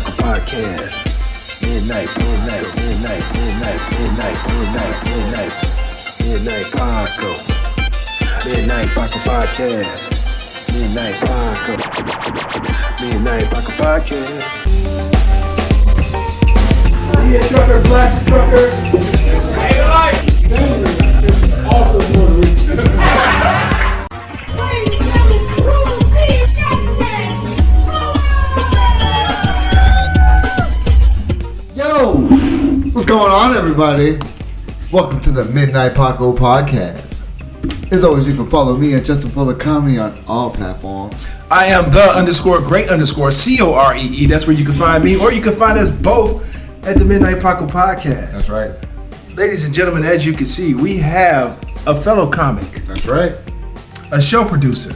Paco Podcast. Midnight Paco. Midnight Paco Podcast. Midnight Paco Podcast. See a trucker, blast a trucker. Hey, life. It's also more Yo, what's going on, everybody? Welcome to the Midnight Paco Podcast. As always, you can follow me at Justin Fuller Comedy on all platforms. I am the_great_COREE. That's where you can find me, or you can find us both at the Midnight Paco Podcast. That's right. Ladies and gentlemen, as you can see, we have a fellow comic. That's right. A show producer.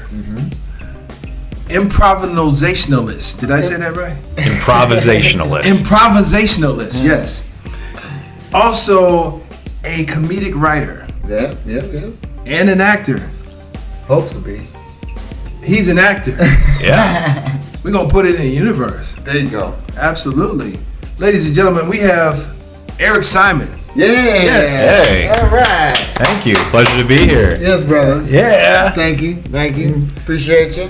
Improvisationalist. Did I say that right? Improvisationalist, yes. Also, a comedic writer. Yeah. And an actor. Hopes to be. He's an actor. Yeah. We're going to put it in the universe. There you go. Absolutely. Ladies and gentlemen, we have Eric Simon. Yeah. Yes. Hey. All right. Thank you. Pleasure to be here. Yes, brother. Yeah. Thank you. Appreciate you.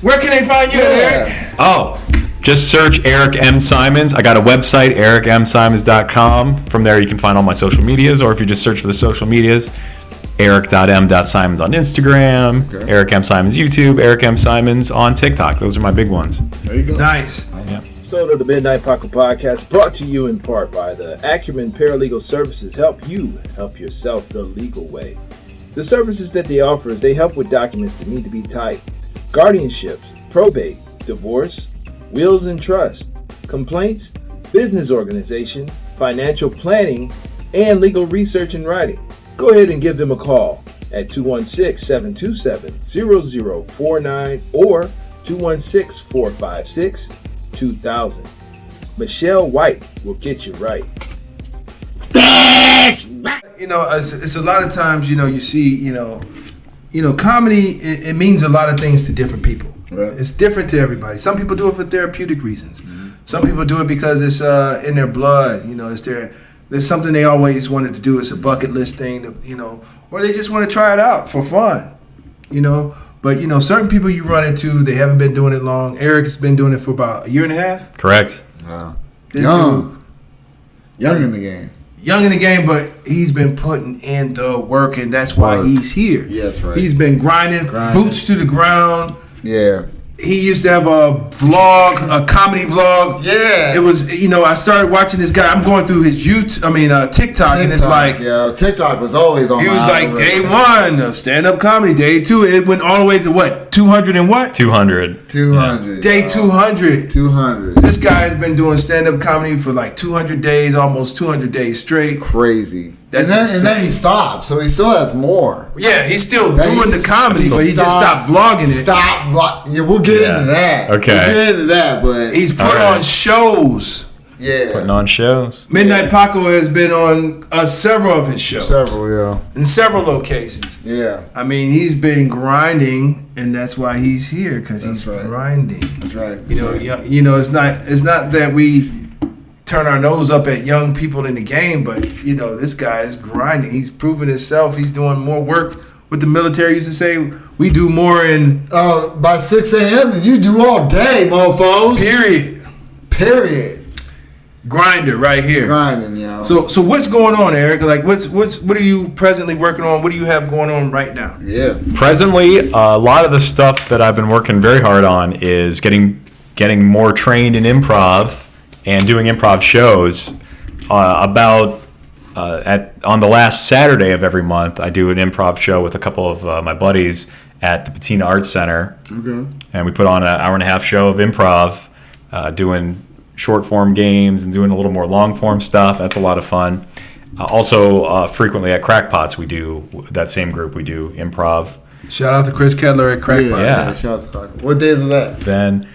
Where can they find you, Eric? Oh, just search Eric M. Simons. I got a website, ericmsimons.com. From there, you can find all my social medias, or if you just search for the social medias, eric.m.simons on Instagram, Okay. Eric M. Simons YouTube, Eric M. Simons on TikTok. Those are my big ones. There you go. Nice. Yeah. Episode of the Midnight Paco Podcast brought to you in part by the Acumen Paralegal Services. Help you help yourself the legal way. The services that they offer is they help with documents that need to be typed, guardianships, probate, divorce, wills and trust, complaints, business organization, financial planning, and legal research and writing. Go ahead and give them a call at 216-727-0049 or 216-456-2000. Michelle White will get you right. You know, it's a lot of times, you see, comedy, it means a lot of things to different people. Right. It's different to everybody. Some people do it for therapeutic reasons. Some people do it because it's in their blood. There's something they always wanted to do. It's a bucket list thing, or they just want to try it out for fun, But, certain people you run into, they haven't been doing it long. Eric has been doing it for about a year and a half. Correct. Wow. This Young in the game. Young in the game, but he's been putting in the work, and that's why he's here. Yes, right. He's been grinding, boots to the ground. Yeah. He used to have a vlog, a comedy vlog. Yeah. It was, I started watching this guy. I'm going through his TikTok, and it's like, TikTok was always on. he was like, day one, stand-up comedy. Day two, it went all the way to what? 200 and what? 200. 200. Day 200. 200. This guy has been doing stand-up comedy for like 200 days, almost 200 days straight. It's crazy. That's and insane. then he stopped, so he still has more. Yeah, he's still Then doing he the comedy, but he just stopped vlogging it. Yeah, we'll get into that. Okay. We'll get into that, but He's put on shows. Putting on shows. Midnight Paco has been on several of his shows. Several, in several locations. yeah. I mean, he's been grinding, and that's why he's here, because he's right. grinding. That's right. It's not that we turn our nose up at young people in the game, but this guy is grinding. He's proven himself. He's doing more work. What the military used to say, we do more in by 6 a.m. than you do all day, mofos. Period. Grinder right here. Grinding, yo. So what's going on, Eric? Like what are you presently working on? What do you have going on right now? Yeah. Presently, a lot of the stuff that I've been working very hard on is getting more trained in improv and doing improv shows. On the last Saturday of every month, I do an improv show with a couple of my buddies at the Patina Arts Center. Okay. And we put on an hour-and-a-half show of improv, doing short-form games and doing a little more long-form stuff. That's a lot of fun. Also, frequently at Crackpots, we do improv. Shout out to Chris Kedler at Crackpots. Yeah. Shout out to Crackpots. What days is that? Then,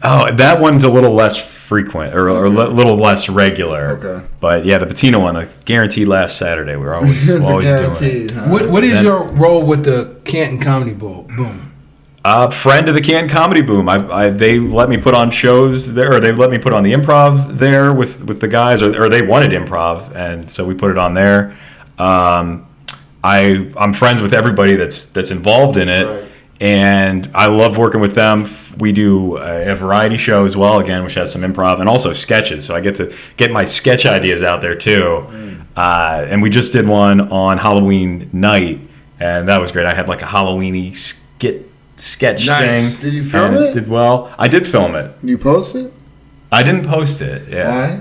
that one's a little less frequent or a little less regular. Okay. But yeah, the Patina one, like guaranteed last Saturday. We're always doing it. Huh? What is your role with the Canton Comedy Boom? Friend of the Canton Comedy Boom. They let me put on shows there, or they let me put on the Improv there with the guys, or they wanted Improv, and so we put it on there. I'm friends with everybody that's involved in it, Right. and I love working with them. We do a variety show as well, again, which has some improv and also sketches, so I get to get my sketch ideas out there too. And we just did one on Halloween night, and that was great. I had like a Halloweeny sketch Nice. thing. Did you film and it? Did well. I did film it. You post it? I didn't post it. Yeah.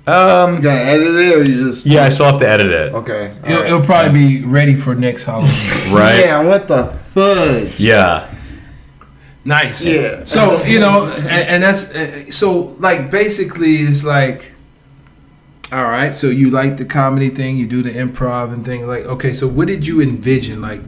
Why? Um. You gotta edit it, or you just? Yeah, I still have to edit it. Okay. all It'll, right. it'll probably be ready for next Halloween. Right. Yeah. What the fudge? Yeah. Nice. Yeah. So, and that's, so like basically it's like, all right, so you like the comedy thing, you do the improv and things like, okay, so what did you envision? Like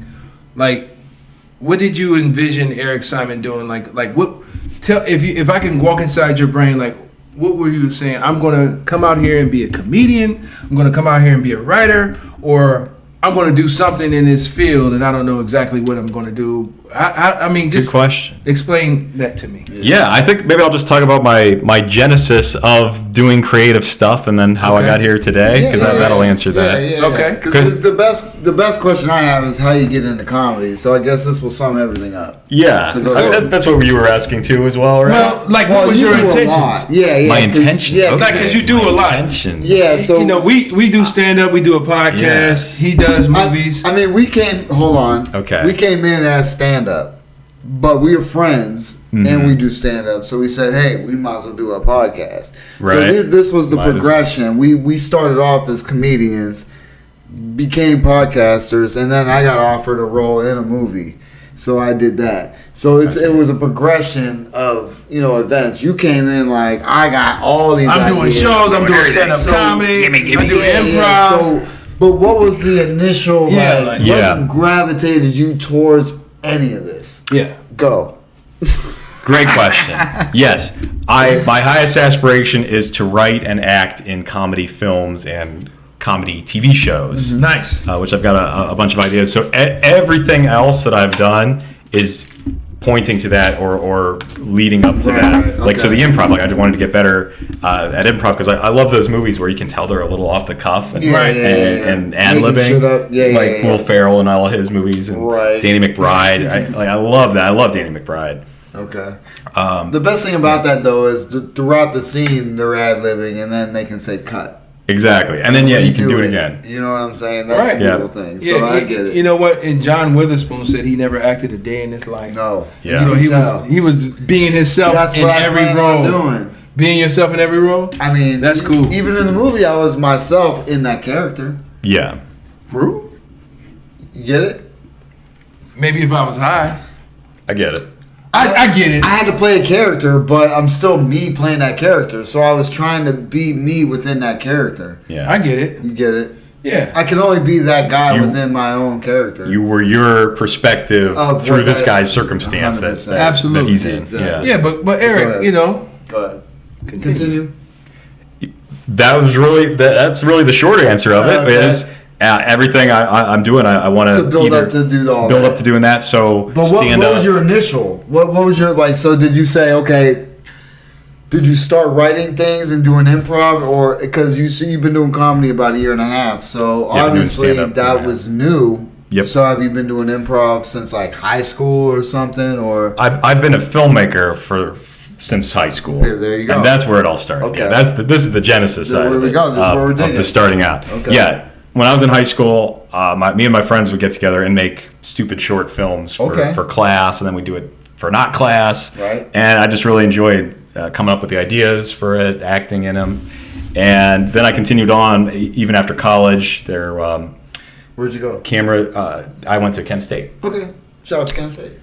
what did you envision Eric Simon doing? Like what, if I can walk inside your brain, like, what were you saying? I'm going to come out here and be a comedian. I'm going to come out here and be a writer, or I'm going to do something in this field and I don't know exactly what I'm going to do. I mean, Good just question. explain that to me. Yeah, I think maybe I'll just talk about my genesis of doing creative stuff and then how I Okay. got here today, because that'll answer that. Okay. Because the best question I have is how you get into comedy. So I guess this will sum everything up. Yeah, So that's what you were asking too as well, right? Well, like, Well, what was you your do a intentions? lot. Yeah. My 'cause- intentions. Yeah. Okay. Like, 'cause you do a lot. Intentions. Yeah. So we do stand up, we do a podcast. Yes. He does movies. I mean, hold on. Okay. We came in as stand up, but we were friends and we do stand up. So we said, hey, we might as well do a podcast. Right. So this was the Might as well. progression. We started off as comedians, became podcasters, and then I got offered a role in a movie. So I did that. So it was a progression of events. You came in like, I got all these. I'm doing ideas. shows, I'm doing stand up comedy, I'm doing improv. Yeah, so, but what was the initial Yeah, what gravitated you towards any of this? Yeah. Go. Great question. Yes, my highest aspiration is to write and act in comedy films and comedy TV shows, Nice. which I've got a bunch of ideas. So everything else that I've done is pointing to that or leading up to that. Right, Like, so okay. the improv, like I just wanted to get better at improv because I love those movies where you can tell they're a little off the cuff and, Yeah, and Making ad-libbing. shit up. Yeah, like yeah. Will Ferrell and all his movies and Right. Danny McBride. I love that. I love Danny McBride. Okay. The best thing about that though is throughout the scene they're ad libbing and then they can say cut. Exactly. And then, you can do it again. You know what I'm saying? That's Right. the Yeah. cool thing. So Yeah, I get it. You know what? And John Witherspoon said he never acted a day in his life. No. Yeah. So You can tell. he was being himself That's in what I every plan role. on doing. Being yourself in every role. I mean, That's cool. Even in the movie, I was myself in that character. Yeah. True. You get it? Maybe if I was high. I get it. I get it. I had to play a character, but I'm still me playing that character. So I was trying to be me within that character. Yeah. I get it. You get it? Yeah. I can only be that guy You- within my own character. You were your perspective Of through what this that- guy's circumstance 100%. that Absolutely. he's in. Exactly. Yeah, but Go Eric, ahead. Go ahead. continue. Continue. That was really that's really the short answer of it. Okay. Is everything I'm doing, I want To build up to do all build that. up to doing that. So But what stand was up. your initial? What was your like? So did you say okay? Did you start writing things and doing improv, or because you've been doing comedy about a year and a half? So Yeah, I've been doing obviously stand-up that for was new. Yep. So have you been doing improv since like high school or something, or? I've been a filmmaker since high school. Okay, there you go. And that's where it all started. Okay. Yeah, this is the genesis There side we of it, go. This is where we're of digging. the starting out. Okay. Yeah. When I was in high school, me and my friends would get together and make stupid short films for class, and then we'd do it for not class. Right. And I just really enjoyed coming up with the ideas for it, acting in them. And then I continued on even after college. Where'd you go? I went to Kent State. Okay. Shout out to Kansas State.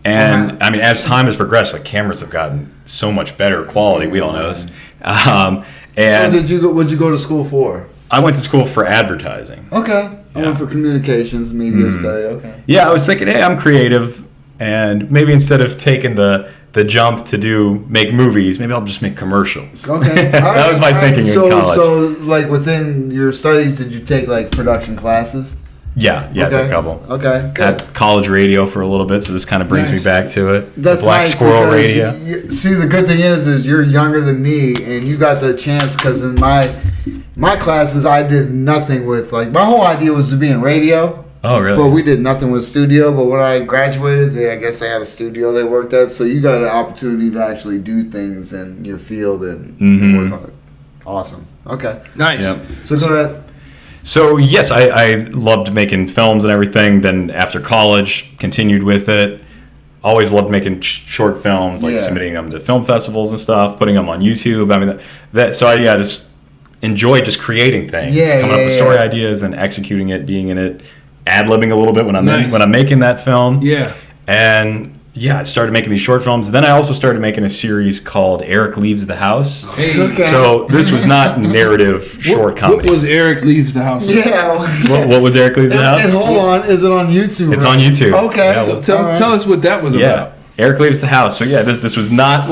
And Okay. I mean, as time has progressed, like cameras have gotten so much better quality. We don't know this. So And what'd you go to school for? I went to school for advertising. Okay. I went for communications, media study. Okay. Yeah, I was thinking, hey, I'm creative, and maybe instead of taking the jump to make movies, maybe I'll just make commercials. Okay. That was my thinking in college. So, like within your studies, did you take like production classes? Yeah, I did a couple. Okay, good. Had college radio for a little bit, so this kind of brings me back to it. That's Black nice Squirrel because Radio. See, the good thing is you're younger than me, and you got the chance. Because in my classes, I did nothing with my whole idea was to be in radio. Oh, really? But we did nothing with studio. But when I graduated, I guess they had a studio they worked at, so you got an opportunity to actually do things in your field and work on it. Awesome. Okay. Nice. Yep. So go ahead. So yes, I loved making films and everything. Then after college, continued with it. Always loved making short films, submitting them to film festivals and stuff, putting them on YouTube. I mean, so I just enjoyed just creating things, coming up with story ideas and executing it, being in it, ad-libbing a little bit when I'm making that film. Yeah. And I started making these short films. Then I also started making a series called Eric Leaves the House. Hey. Okay. So this was not narrative short comedy. What was Eric Leaves the House? Yeah. What was Eric Leaves the House? And hold on, is it on YouTube? It's on YouTube. Okay. Yeah, So tell us what that was about. Eric Leaves the House. So this was not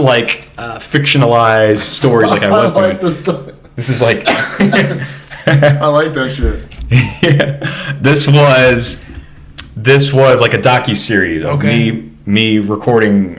fictionalized stories like I was doing. This is like I like that shit. This was like a docu-series of me recording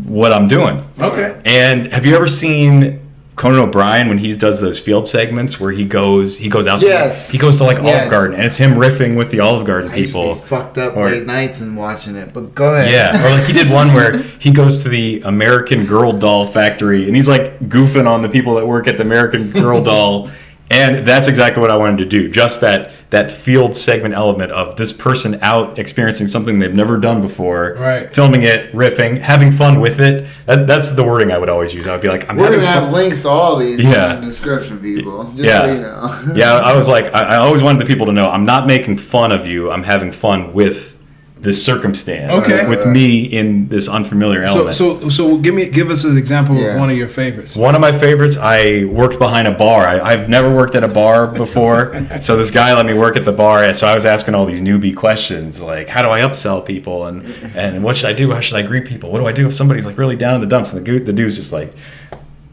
what I'm doing. Okay. And have you ever seen Conan O'Brien when he does those field segments where he goes out he goes to Olive Garden, and it's him riffing with the Olive Garden people. I used to be fucked up late nights and watching it, but go ahead. Yeah, or he did one where he goes to the American Girl doll factory and he's goofing on the people that work at the American Girl doll. And that's exactly what I wanted to do. Just that field segment element of this person out experiencing something they've never done before, right? Filming it, riffing, having fun with it. That's the wording I would always use. I would be like, we're gonna have links to all these in the description, people. Just so you know. I was I always wanted the people to know I'm not making fun of you. I'm having fun with this circumstance, with me in this unfamiliar element. So give us an example of one of your favorites. One of my favorites, I worked behind a bar. I've never worked at a bar before, so this guy let me work at the bar. So I was asking all these newbie questions, like how do I upsell people, and what should I do? How should I greet people? What do I do if somebody's really down in the dumps? And the dude's just like,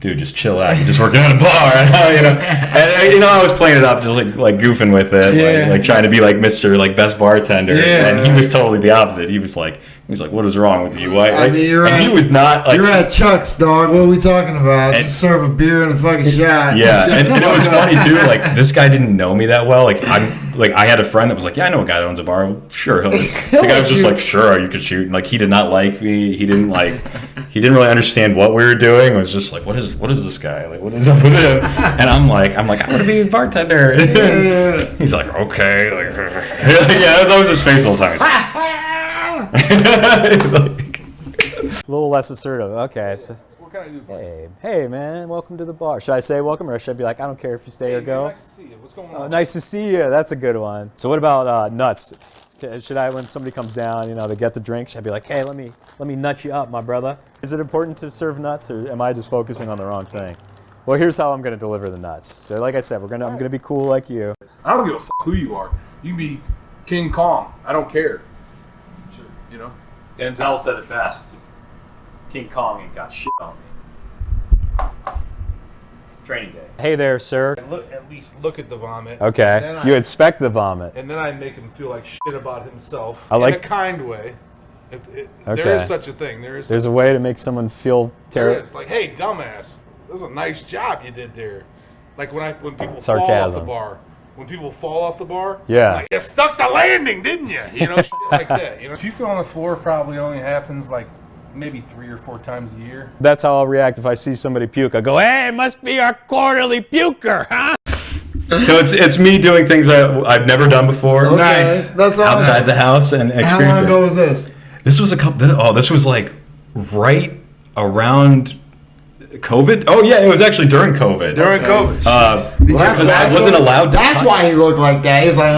dude, just chill out. You're just working at a bar, And I was playing it up, just like goofing with it, like trying to be like Mr. Best bartender. Yeah. And he was totally the opposite. He was like, what is wrong with you? He was not like. You're at Chuck's, dog. What are we talking about? Just serve a beer and a fucking shot. Yeah, and it was funny too. This guy didn't know me that well. I had a friend that was like, yeah, I know a guy that owns a bar. Well, sure. The guy was just like, sure, you could shoot. And he did not like me. He didn't really understand what we were doing. It was just like, what is this guy? What is up with him? And I'm like, I want to be a bartender. He's like, okay. That was his face all the time. A little less assertive. Okay. So, What can I do for you? hey, man, welcome to the bar. Should I say welcome, or should I be like, I don't care if you stay or go? Nice to see you. What's going on? Oh, nice to see you. That's a good one. So what about nuts? Should I, when somebody comes down, to get the drink, should I be like, hey, let me nut you up, my brother? Is it important to serve nuts, or am I just focusing on the wrong thing? Well, here's how I'm going to deliver the nuts. So like I said, I'm going to be cool like you. I don't give a fuck who you are. You can be King Kong. I don't care. Sure. Denzel said it best. King Kong ain't got shit on me. Training day. Hey there, sir. At least look at the vomit. Okay. You expect the vomit. And then I make him feel like shit about himself in a kind way. There is such a thing. There's a way to make someone feel terrible. There is. Like, hey, dumbass, that was a nice job you did there. Like when people Sarcasm. fall off the bar. When people fall off the bar, yeah, like, you stuck the landing, didn't you? Shit like that. Puking on the floor probably only happens maybe 3 or 4 times a year. That's how I'll react if I see somebody puke. I go, hey, it must be our quarterly puker, huh? So it's me doing things I've never done before. Okay. Nice. That's awesome. Outside the house and How experiencing. long ago was this? This was this was right around COVID. Oh yeah, it was actually during COVID. COVID. I wasn't allowed to. That's why he looked like that. He's like,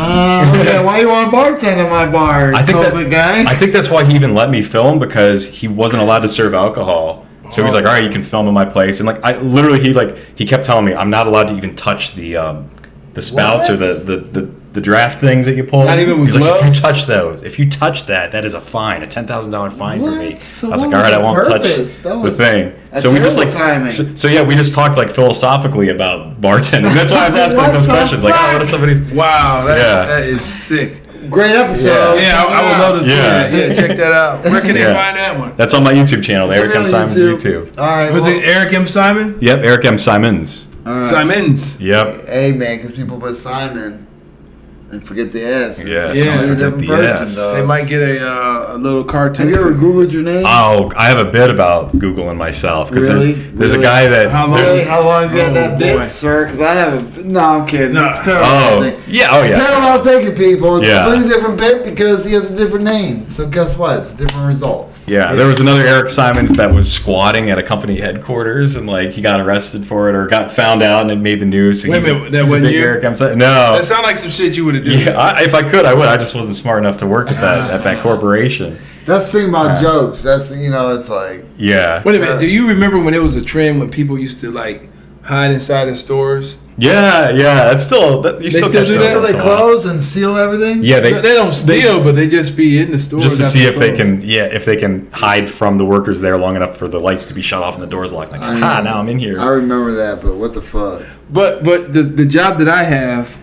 okay, why you want to bartend at my bar, COVID guy? I think that's why he even let me film, because he wasn't allowed to serve alcohol. So he's like, all right, you can film in my place. And he kept telling me I'm not allowed to even touch the spouts or the draft things that you pull. Not even with gloves? Like, if you touch those, if you touch that is a fine, a $10,000 fine for me. So I was like, what all right, was I won't the touch purpose? the thing. So we just timing. we just talked philosophically about bartending. That's why I was asking those questions. Like, what if somebody's... Wow, that is sick. Great episode. Yeah, I would love to see Yeah. that. Yeah, check that out. Where can they find that one? That's on my YouTube channel, It's Eric on M. Simon's YouTube. All right. Was it Eric M. Simon? Yep, Eric M. Simons. All right. Simons. Yep. Hey man, because people put Simon and forget the S. Yeah. It's Yeah. a different The person, S. dog. They might get a little cartoon. Have you ever Googled your name? Oh, I have a bit about Googling myself because Really? there's a Really? guy that. How long? Really? How long have you had Oh, that boy. bit, sir? Because I haven't. No, I'm kidding. No. It's parallel Oh, thinking. yeah. Oh, yeah. Parallel thinking, people. It's Yeah. a completely different bit because he has a different name. So guess what? It's a different result. Yeah, there was another Eric Simons that was squatting at a company headquarters, and like he got arrested for it or got found out, and it made the news. So Wait a he's minute, that he's a wasn't big you? Eric M. No. That sounds like some shit you would have done. Yeah, if I could, I would. I just wasn't smart enough to work at that corporation. That's the thing about jokes. That's, it's like, Yeah. Wait a minute. Do you remember when it was a trend when people used to like hide inside of stores? Yeah. That's still. You still catch do that? until once they in a while. close and seal everything? Yeah, They don't steal, but they just be in the store just to after see if they close. can. Yeah, if they can hide from the workers there long enough for the lights to be shut off and the doors locked. Like, aha, now I'm in here. I remember that, but what the fuck? But the job that I have,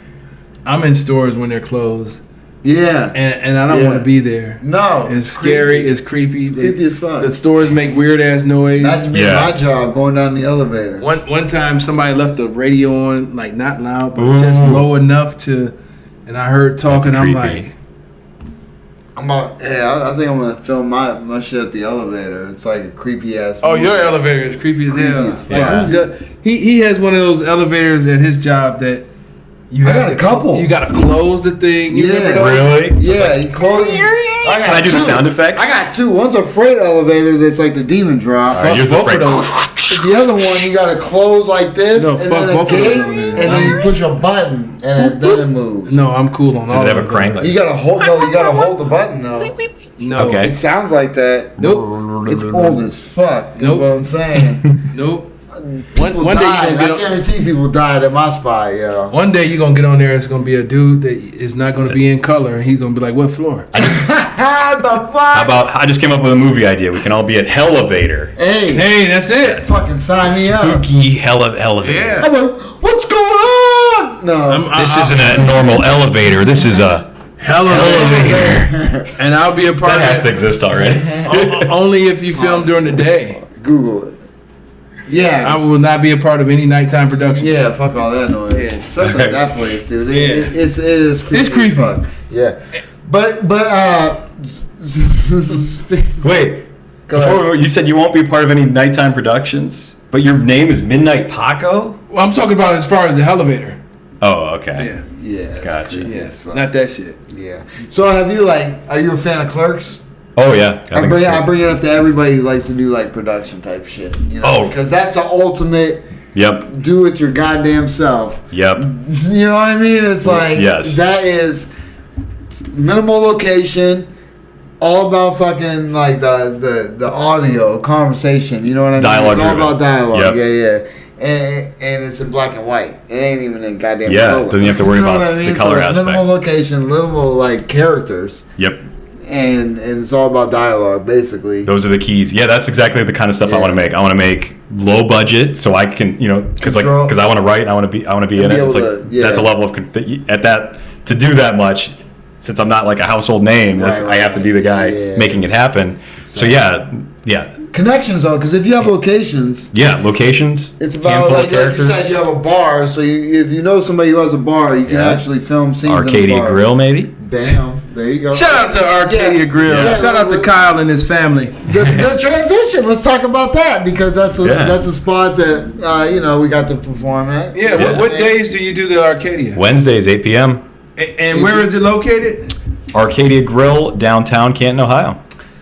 I'm in stores when they're closed, Yeah. and I don't Yeah. want to be there. No. It's scary. It's creepy. Creepy as fuck. The stores make weird ass noise. Imagine being Yeah. my job going down the elevator. One time somebody left the radio on, like not loud, but just low enough to, and I heard talking. I'm Creepy. like, I think I'm gonna film my shit at the elevator. It's like a creepy ass. oh, movie. your elevator is creepy as Creepy hell. as fuck. Like, he has one of those elevators at his job that you I have got a couple. You got to close the thing. You Yeah. remember those? Really? Yeah, you close. I got Can I do the two. sound effects? I got two. One's a freight elevator that's like the demon drop. All right, here's the both of break. those. The other one you gotta close like this, No, and fuck then a both of gate, those. and then you push a button, and then it moves. No, I'm cool on all. Does it have a those. crank? You gotta hold. No, you gotta hold the button though. No. Okay. It sounds like that. Nope. It's old as fuck. Is Nope. what I'm saying. Nope. People One day you died. gonna get I on. guarantee people died at my spot, yo. One day you're gonna get on there. It's gonna be a dude that is not gonna be in color, and he's gonna be like, "What floor?" the How fuck? about I just came up with a movie idea? We can all be at Hellavator. Hey, Hey, that's it. fucking sign me up. Spooky elevator. Yeah. I'm like, what's going on? No. This isn't a normal elevator. This is a Elevator. And I'll be a part that has of to it. exist already. Only if you film during the day. Google it. Yeah. I will not be a part of any nighttime production. Yeah, fuck all that noise. Yeah. Especially at that place, dude. Yeah. It is creepy. It's creepy. As fuck. Yeah. But Wait, Go ahead. before you said you won't be part of any nighttime productions, but your name is Midnight Paco? Well, I'm talking about as far as the elevator. Oh, okay. Yeah. Yeah. It's Gotcha. creepy Yeah. as fuck. Not that shit. Yeah. So have you are you a fan of Clerks? Oh yeah. I bring it up to everybody who likes to do like production type shit. You know, Oh. because that's the ultimate Yep. do it your goddamn self. Yep. You know what I mean? It's like Yes. that is minimal location, all about fucking like the audio conversation. You know what I mean? Dialogue It's all driven. about dialogue. Yep. Yeah. And it's in black and white. It ain't even in goddamn Yeah, color. doesn't have to worry You know about what I mean? the color so it's minimal aspect. location, minimal like characters, Yep. and it's all about dialogue basically. Those are the keys. Yeah, that's exactly the kind of stuff I Yeah. want to make. I want to make low budget so I can, because Control. I want to write, I want to be in And it. be It's able like to- yeah. that's a level of at that to do that much. Since I'm not like a household name, Right, I have to be the guy yeah. making it happen. So yeah. Connections though, because if you have locations, Locations. it's about handful of like you characters. said, you have a bar. So if you know somebody who has a bar, you can Yeah. actually film scenes in the Arcadia bar. Grill, maybe. Bam, there you go. Shout out to Arcadia Yeah. Grill. Yeah. Shout out to Kyle and his family. That's a good transition. Let's talk about that because that's a Yeah. that's a spot that we got to perform at. Yeah. What days do you do the Arcadia? Wednesdays, 8 p.m. And where is it located? Arcadia Grill, downtown Canton, Ohio.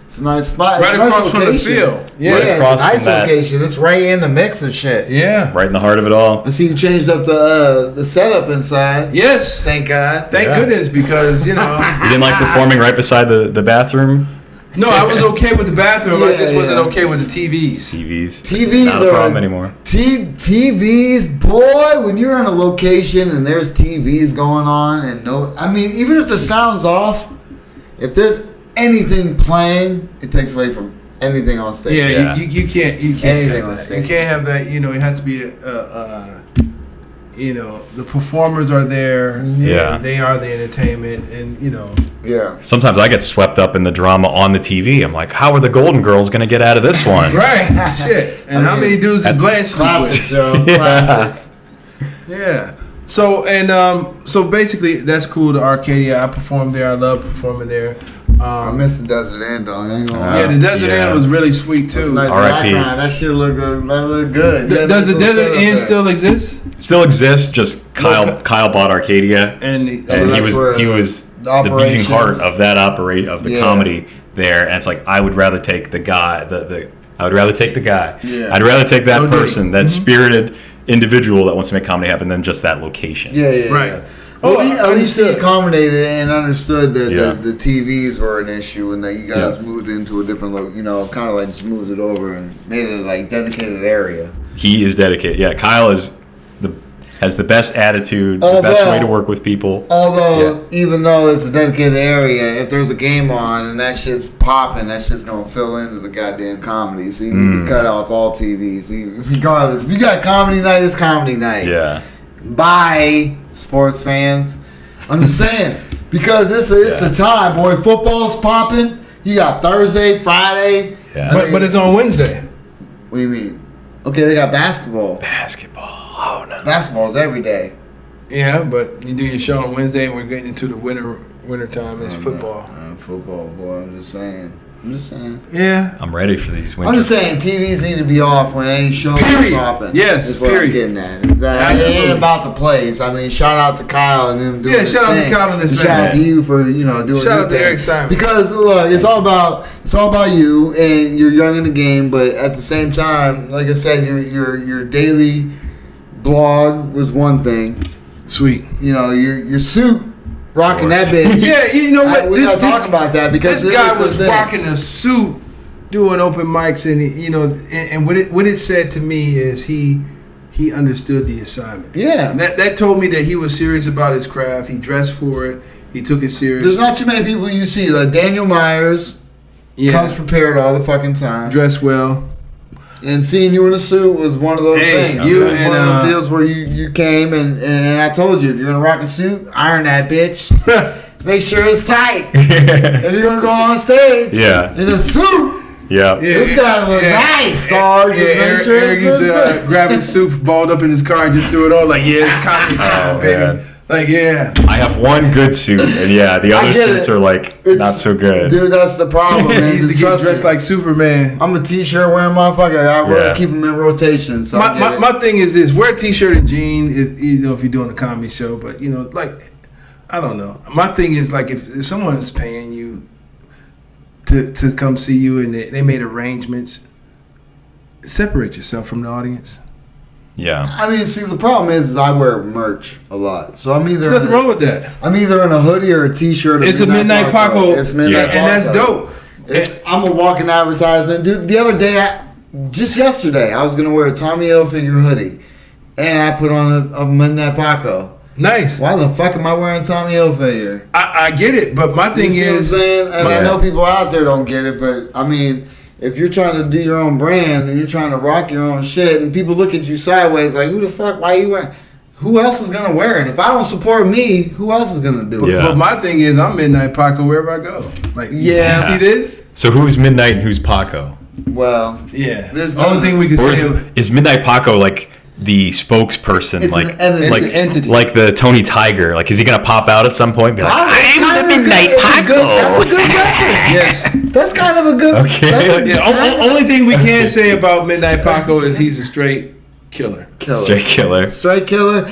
It's a nice spot. Right It's a nice across from the location. field. Yeah, Right it's a across nice from that. location. It's right in the mix of shit. Yeah. Right in the heart of it all. I see you changed up the setup inside. Yes. Thank God. Thank Yeah. goodness, because You didn't like performing right beside the bathroom? no, I was okay with the bathroom. I Yeah, just wasn't yeah. okay with the TVs. TVs not a are problem anymore. TVs, boy. When you're in a location and there's TVs going on, even if the sound's off, if there's anything playing, it takes away from anything on stage. Yeah, Yeah. You can't Anything have on that. stage. You can't have that. It has to be you know, the performers are there. Yeah. And they are the entertainment, and you know. Yeah. Sometimes I get swept up in the drama on the TV. I'm like, how are the Golden Girls going to get out of this one? Right. Shit. And how many dudes did Blanche sleep Classic with? show. Classics. Yeah. So so basically that's cool. The Arcadia, I performed there. I love performing there. I miss the Desert Inn, though. I ain't gonna lie. Yeah, the Desert Yeah. Inn was really sweet too. Nice R.I.P. background. That shit look good. That look good. Yeah, Does the nice little Desert setup Inn there. still exist? It still exists. Just Kyle bought Arcadia, And and that's he was the the beating operations- heart of that the Yeah. comedy there. And it's like I would rather take the guy. I would rather take the guy. Yeah. I'd rather take that No person, that spirited individual that wants to make comedy happen, than just that location. Yeah, yeah, Right. yeah. Well, Oh, at least he understood. accommodated and understood that Yeah. the TVs were an issue and that you guys Yeah. moved into a different, kind of like just moved it over and made it like dedicated area. He is dedicated. Yeah, Kyle has the best attitude, the best Although- way to work with people. Although, even though it's a dedicated area, if there's a game on and that shit's popping, that shit's gonna fill into the goddamn comedy. So you need to cut off all TVs. Regardless, if you got comedy night, it's comedy night. Yeah. Bye, sports fans. I'm just saying, because it's the time, boy. Football's popping. You got Thursday, Friday. Yeah. But it's on Wednesday. What do you mean? Okay, they got basketball. Basketball. Oh no. Basketball's every day. Yeah, but you do your show on Wednesday, and we're getting into the winter time. It's football. Football, boy. I'm just saying. Yeah. I'm ready for these winter. I'm just saying, TVs need to be off when any show is Period. popping. Yes, is what period. I'm getting at. Is that it Absolutely. ain't about the plays. I mean, shout out to Kyle and them doing Yeah, his shout out to thing. Kyle and his Shout out to family. you for doing Shout your out to thing. Eric Simon. Because look, it's all about you, and you're young in the game, but at the same time, like I said, your daily blog was one thing. Sweet. Your suit, rocking that bitch. Yeah, you know what? We gotta talk about that because this guy is the was thing. rocking a suit, doing open mics, and and what it said to me is he understood the assignment. Yeah. That told me that he was serious about his craft. He dressed for it. He took it serious. There's not too many people you see. Like Daniel Myers comes prepared all the fucking time. Dressed well. And seeing you in a suit was one of those Hey, things. you It was and, one of those deals where you came and I told you, if you're gonna rock a suit, iron that bitch. Make sure it's tight. If you're gonna go on stage Yeah. in a suit, Yeah. this guy look nice, dog. Just make Eric, sure Eric it's used to grab his suit, balled up in his car, and just threw it on like, yeah, it's comedy time, Oh, baby. man. Like, yeah. I have one good suit, and the other get suits it. are like not so good. Dude, that's the problem, man. He used to get Trust dressed me. like Superman. I'm a t-shirt wearing motherfucker. I really Yeah. keep them in rotation. So I get it. My thing is this: wear a t-shirt and jeans, if you're doing a comedy show. But like, I don't know. My thing is like, if someone's paying you to come see you and they made arrangements, separate yourself from the audience. Yeah. I mean, see, the problem is I wear merch a lot, so I'm either There's nothing wrong with that. I'm either in a hoodie or a t-shirt. It's a Midnight Paco. It's Midnight And that's Paco. dope. I'm a walking advertisement, dude. The other day, just yesterday, I was gonna wear a Tommy Hilfiger hoodie, and I put on a Midnight Paco. Nice. Why the fuck am I wearing Tommy Hilfiger? I get it, but my thing You see what I'm is, saying? And I Yeah. know people out there don't get it, but I mean, if you're trying to do your own brand and you're trying to rock your own shit, and people look at you sideways like, "Who the fuck? Why you wearing?" Who else is gonna wear it? If I don't support me, who else is gonna do it? Yeah. but my thing is, I'm Midnight Paco wherever I go. Like, Yeah. you see this? So who's Midnight and who's Paco? Well, Yeah. There's the only no- thing we can Or say. is Midnight Paco like the spokesperson, It's like an entity. It's like an entity. like the Tony Tiger? Like, is he gonna pop out at some point and be like, That's "I'm kind the of a Midnight good- it's a Paco"? good- That's a good reference. Yes. That's kind of a good. Okay. That's a Yeah. Only thing we can say about Midnight Paco is he's a straight killer. killer. Straight killer. Straight killer.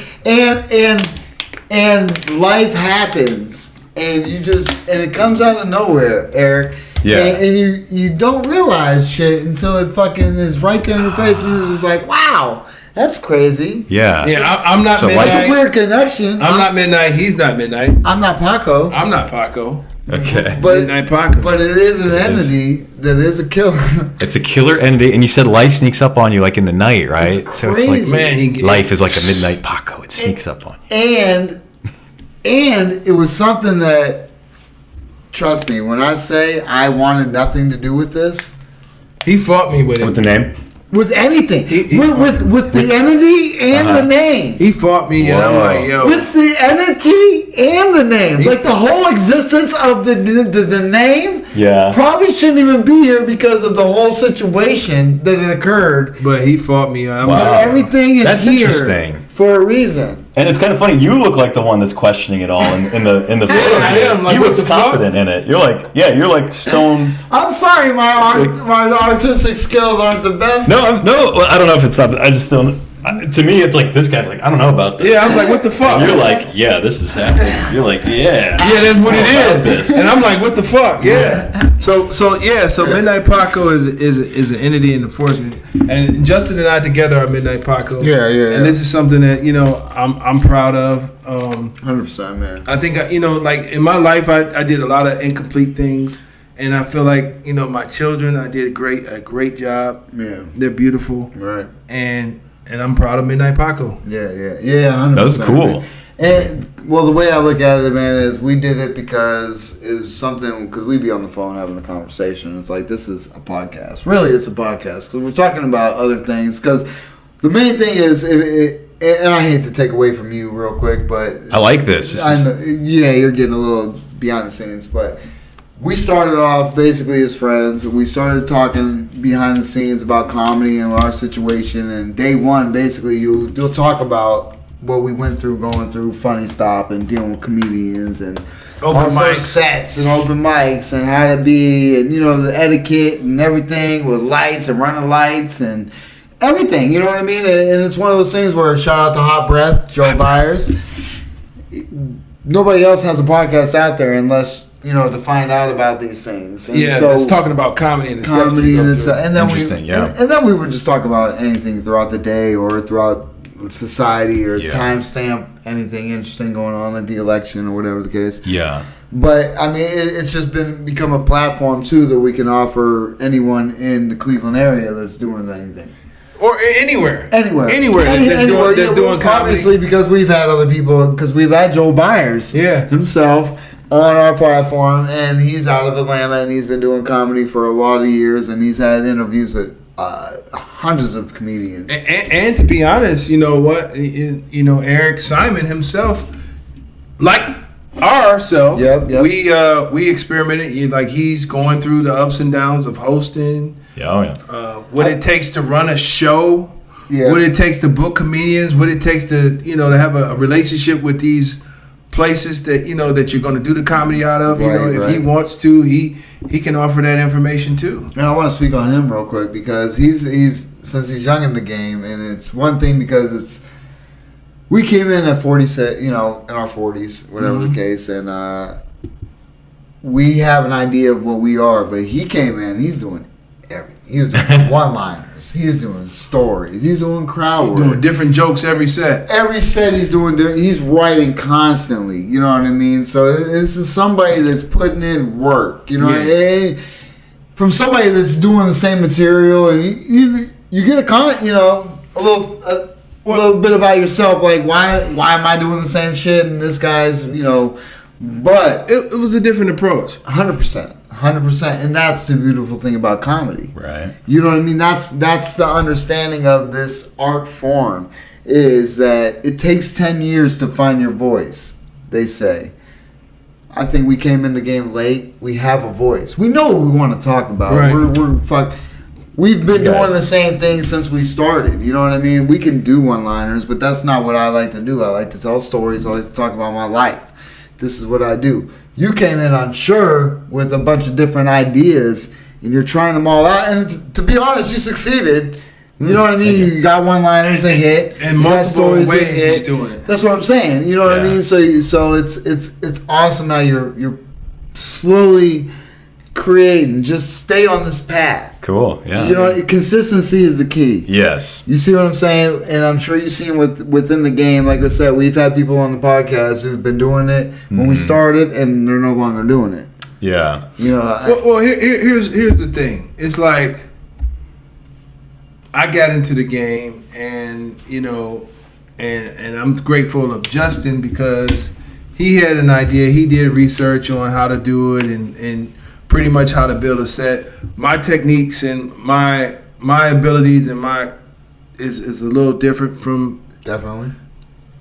And life happens, and it comes out of nowhere, Eric. Yeah. And you don't realize shit until it fucking is right there in your face, and you're just like, wow, that's crazy. Yeah. Yeah, I'm not So, like- It's a Midnight. weird connection. I'm not Midnight. He's not Midnight. I'm not Paco. I'm not Paco. Okay. But Midnight Paco. but it is an entity that is a killer. It's a killer entity, and you said life sneaks up on you like in the night, right? It's So it's like crazy. Man, life is like a Midnight Paco. It sneaks up on you. And it was something that, trust me, when I say I wanted nothing to do with this, he fought me with What's it. the name? with anything, He with the entity and the name. He fought me, and I'm like, yo. With the entity and the name, like the whole existence of the name, probably shouldn't even be here because of the whole situation that it occurred. But he fought me. But everything is here for a reason. And it's kind of funny. You look like the one that's questioning it all in the photo. I am. Like, you look confident in it. You're like stone. I'm sorry, my artistic skills aren't the best. No, I don't know if it's not. I just don't. To me, it's like this guy's like, I don't know about this. Yeah, I'm like, what the fuck? And you're like, yeah, this is happening. You're like, yeah, that's what it is. And I'm like, what the fuck? Yeah. So Midnight Paco is an entity in the force, and Justin and I together are Midnight Paco. Yeah. And this is something that I'm proud of. 100%, man. I think like in my life, I did a lot of incomplete things. And I feel like my children, I did a great job. Yeah, they're beautiful. Right. And I'm proud of Midnight Paco. Yeah, 100%. That was cool. Man. And the way I look at it, man, is we did it because we be on the phone having a conversation. It's like, this is a podcast. Really, it's a podcast because we're talking about other things. Because the main thing is, and I hate to take away from you real quick, but I like this. I know, you're getting a little behind the scenes, but. We started off basically as friends. We started talking behind the scenes about comedy and our situation. And day one, basically, you'll talk about what we went through, going through Funny Stop and dealing with comedians and open mics, sets and open mics and how to be and the etiquette and everything with lights and running lights and everything. You know what I mean? And it's one of those things where shout out to Hot Breath, Joe Byers. Nobody else has a podcast out there unless. To find out about these things. And so it's talking about comedy and the steps and then we would just talk about anything throughout the day or throughout society or timestamp anything interesting going on in the election or whatever the case. Yeah. But I mean, it's just become a platform too that we can offer anyone in the Cleveland area that's doing anything. Or anywhere that's doing comedy. Obviously, because we've had other people, because we've had Joe Byers himself on our platform, and he's out of Atlanta, and he's been doing comedy for a lot of years, and he's had interviews with hundreds of comedians. And to be honest, you know what? Eric Simon himself, like ourselves, we experimented. Like he's going through the ups and downs of hosting. What it takes to run a show. What it takes to book comedians. What it takes to to have a relationship with these places that that you're going to do the comedy out of. If he wants to, he can offer that information too. And I want to speak on him real quick because he's since he's young in the game, and it's one thing because we came in at 40, in our 40s, whatever the case, and we have an idea of what we are. But he came in, he's doing everything. He's doing one-liners. He's doing stories. He's doing crowd work. He's doing different jokes every set. Every set he's doing. He's writing constantly. You know what I mean? So this is somebody that's putting in work. You know, and from somebody that's doing the same material, and you get a comment. A little bit about yourself. Like why am I doing the same shit? And this guy's but it was a different approach. 100%. 100%, and that's the beautiful thing about comedy. Right. You know what I mean? That's the understanding of this art form, is that it takes 10 years to find your voice, they say. I think we came in the game late. We have a voice. We know what we want to talk about. Right. We've been doing the same thing since we started. You know what I mean? We can do one-liners, but that's not what I like to do. I like to tell stories. I like to talk about my life. This is what I do. You came in unsure with a bunch of different ideas, and you're trying them all out. And to be honest, you succeeded. You know what I mean? You got one-liners that hit, and multiple ways he's doing it. That's what I'm saying. You know what I mean? So it's awesome how you're slowly creating. Just stay on this path. Cool. Yeah. You know, consistency is the key. Yes. You see what I'm saying? And I'm sure you've seen within the game. Like I said, we've had people on the podcast who've been doing it when we started, and they're no longer doing it. Yeah. Here's the thing. It's like I got into the game, and and I'm grateful of Justin because he had an idea. He did research on how to do it and pretty much how to build a set. My techniques and my my abilities and my is a little different from, Definitely.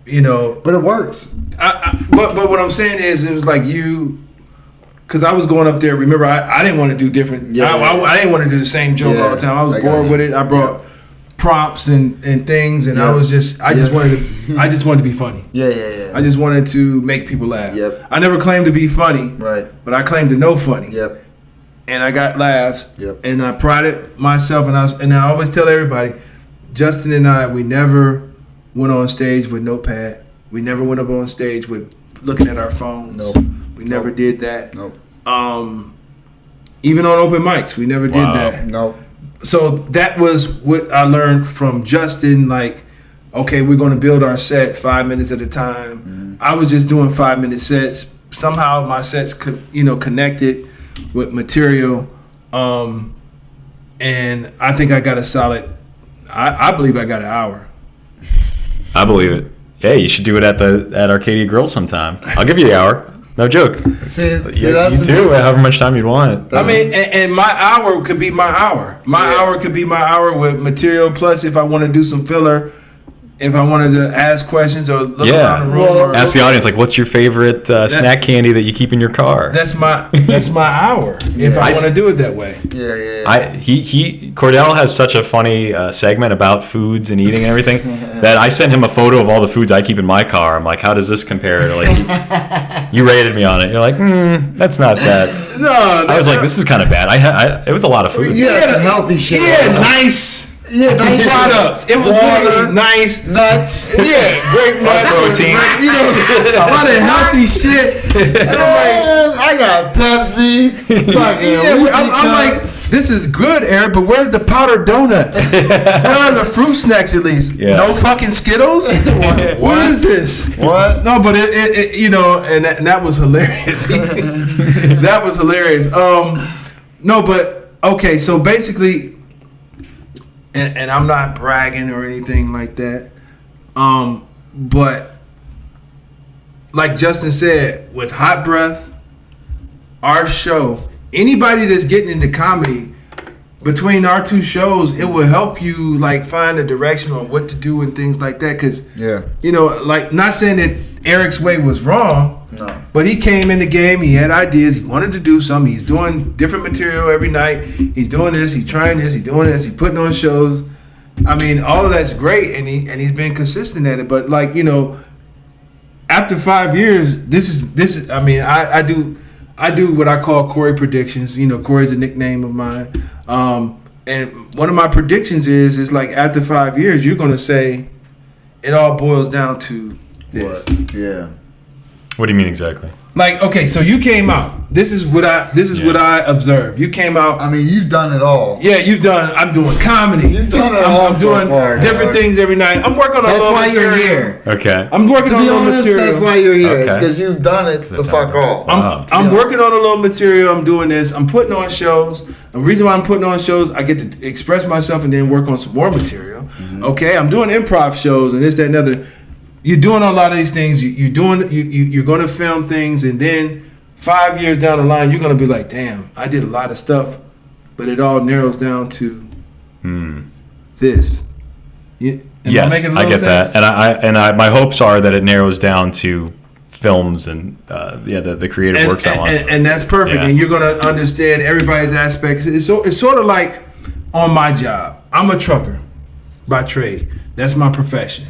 you know. But it works. But what I'm saying is, it was like you, because I was going up there. Remember, I didn't want to do different. Yeah. I didn't want to do the same joke all the time. I was bored with it. I brought prompts and things, and I just wanted to be funny. Yeah. I just wanted to make people laugh. Yep. I never claimed to be funny. Right. But I claimed to know funny. Yep. And I got laughs. Yep. And I prided myself, and I always tell everybody, Justin and I, we never went on stage with notepad. We never went up on stage with looking at our phones. Nope. We never did that. Nope. Even on open mics, we never did that. Nope. So that was what I learned from Justin. Like, okay, we're going to build our set 5 minutes at a time. Mm-hmm. I was just doing 5-minute sets. Somehow my sets connected with material, and I think I got a solid. I believe I got an hour. I believe it. Yeah, you should do it at Arcadia Grill sometime. I'll give you the hour. No joke. See, You that's do however much time you'd want. I mean, and my hour could be my hour. My hour could be my hour with material. Plus, if I want to do some filler, if I wanted to ask questions or look around the room, Ask the audience, like, what's your favorite snack candy that you keep in your car? That's my hour. If I want to do it that way. Yeah. Cordell has such a funny segment about foods and eating and everything that I sent him a photo of all the foods I keep in my car. I'm like, how does this compare to, like, you rated me on it. You're like, that's not bad. No, I was like, this is kind of bad. It was a lot of food. Yeah, some healthy shit. Yeah, nice. Yeah, nice products. It was really nice. Nuts. Yeah, great nuts. Protein. You know, a lot of healthy shit. And I'm like, I got Pepsi. Fucking I'm like, this is good, Eric, but where's the powdered donuts? Where are the fruit snacks at least? Yeah. No fucking Skittles? What is this? What? No, but it and that was hilarious. That was hilarious. No, but okay, so basically, and I'm not bragging or anything like that, but like Justin said, with Hot Breath, our show, anybody that's getting into comedy, between our two shows, it will help you like find a direction on what to do and things like that. Cause you know, like, not saying that Eric's way was wrong, but he came in the game, he had ideas, he wanted to do something, he's doing different material every night, he's doing this, he's trying this, he's doing this, he's putting on shows. I mean, all of that's great, and he's been consistent at it. But like, you know, after 5 years, this is. I mean, I do what I call Corey predictions. You know, Corey's a nickname of mine. And one of my predictions is like, after 5 years, you're gonna say it all boils down to this. What? Yeah. What do you mean exactly? Like, okay, so you came out. This is what I observed. You came out. I mean, you've done it all. Yeah, you've done. I'm doing comedy. You've done it all. I'm doing so far, different things every night. I'm working on. That's a little why material. you're here. Okay. I'm working To on be a little honest, material. that's why you're here. Okay. It's because you've done it the fuck all. I'm working on a little material. I'm doing this. I'm putting on shows. The reason why I'm putting on shows, I get to express myself and then work on some more material. Mm-hmm. Okay, I'm doing improv shows and this, that, and the other. You're doing a lot of these things. You're going to film things, and then 5 years down the line, you're going to be like, damn, I did a lot of stuff, but it all narrows down to this. Yes, I get that, and I my hopes are that it narrows down to films and the creative works I want. And that's perfect. Yeah. And you're gonna understand everybody's aspects. It's sort of like on my job. I'm a trucker by trade. That's my profession.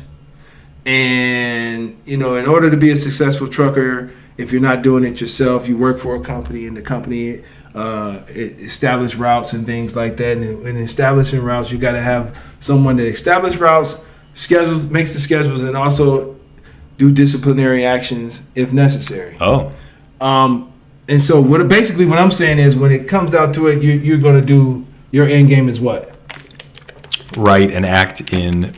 And you know, in order to be a successful trucker, if you're not doing it yourself, you work for a company, and the company establish routes and things like that. And in establishing routes, you got to have someone that establishes routes, makes the schedules, and also do disciplinary actions if necessary. Oh. And so what I'm saying is, when it comes down to it, you're going to do, your end game is what? Write and act in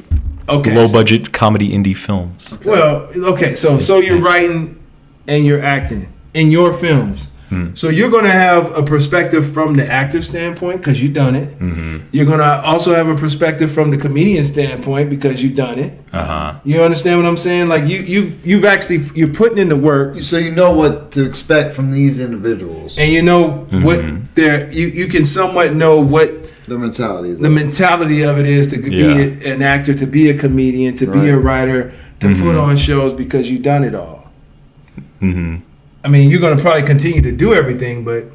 Okay. low budget comedy indie films. Well, okay, so you're writing and you're acting in your films. So you're going to have a perspective from the actor standpoint because you've done it. You're going to also have a perspective from the comedian standpoint because you've done it. You understand what I'm saying? Like you've actually you're putting in the work, So you know what to expect from these individuals. and you know what they're. You can somewhat know what The mentality. the mentality of it is to be an actor, to be a comedian, to be a writer, to put on shows because you've done it all. I mean, you're going to probably continue to do everything, but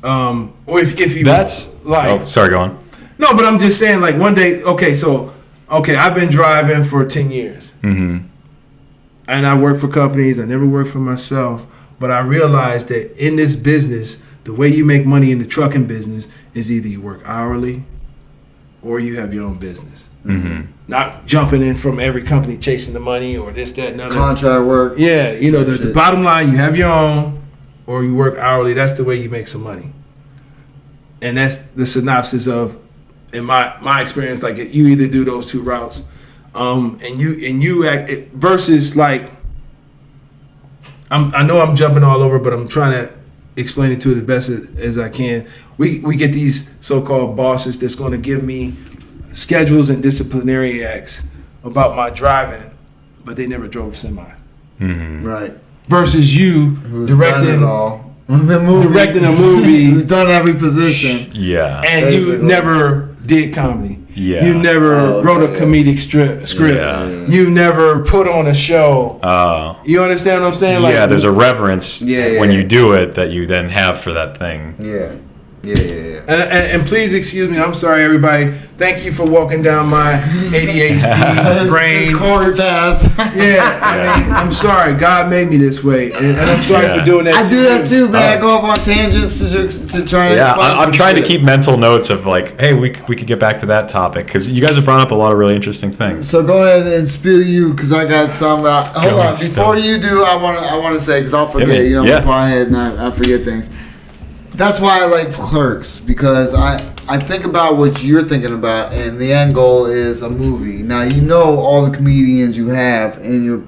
or if you That's like. Oh, sorry, go on. No, but I'm just saying, like, one day. Okay, I've been driving for 10 years, and I work for companies. I never worked for myself, but I realized that in this business, the way you make money in the trucking business is either you work hourly, or you have your own business. Not jumping in from every company chasing the money or this, that, and other. Contract work. Yeah, the bottom line, you have your own or you work hourly. That's the way you make some money. And that's the synopsis of, in my experience, like you either do those two routes. And you act versus like, I know I'm jumping all over, but I'm trying to explain it to it as best as I can. We get these so-called bosses that's going to give me schedules and disciplinary acts about my driving, but they never drove a semi. Right. Versus you Who's directing done it all. directing a movie, Who's done every position. Yeah. and you never did comedy. Yeah. You never wrote a comedic script. Yeah. You never put on a show. You understand what I'm saying? Like, Yeah, there's a reverence Yeah, when yeah. you do it that you then have for that thing. Yeah. And please excuse me. I'm sorry, everybody. Thank you for walking down my ADHD brain. This Corey path. Yeah, I mean, I'm sorry. God made me this way, and I'm sorry for doing that. I do that too, man. I go off on tangents to try to. Yeah, explain I'm some trying to shit. keep mental notes of like, hey, we could get back to that topic because you guys have brought up a lot of really interesting things. So go ahead and spill you because I got some. Hold on, ahead, before spill. you do, I want to say because I'll forget. me. You know, Yeah. I'm my head and I forget things. That's why I like Clerks because I think about what you're thinking about, and the end goal is a movie. Now you know all the comedians you have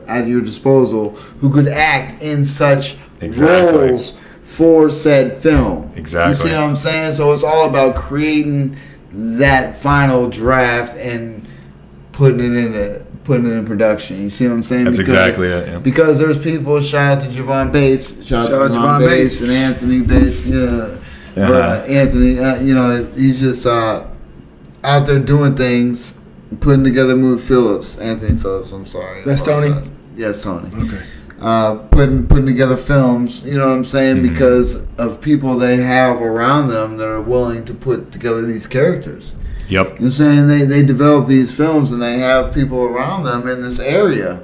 at your disposal who could act in such Exactly. roles for said film. Exactly. You see what I'm saying? So it's all about creating that final draft and putting it in production. You see what I'm saying? That's exactly it, yeah. Because there's people. Shout out to Javon Bates. Shout out to Javon Bates and Anthony Bates. Anthony. He's just out there doing things, putting together Anthony Phillips. I'm sorry. That's Tony? Yes, Tony. Okay. Putting together films. You know what I'm saying? Because of people they have around them that are willing to put together these characters. Yep. You know what I'm saying? They develop these films and they have people around them in this area.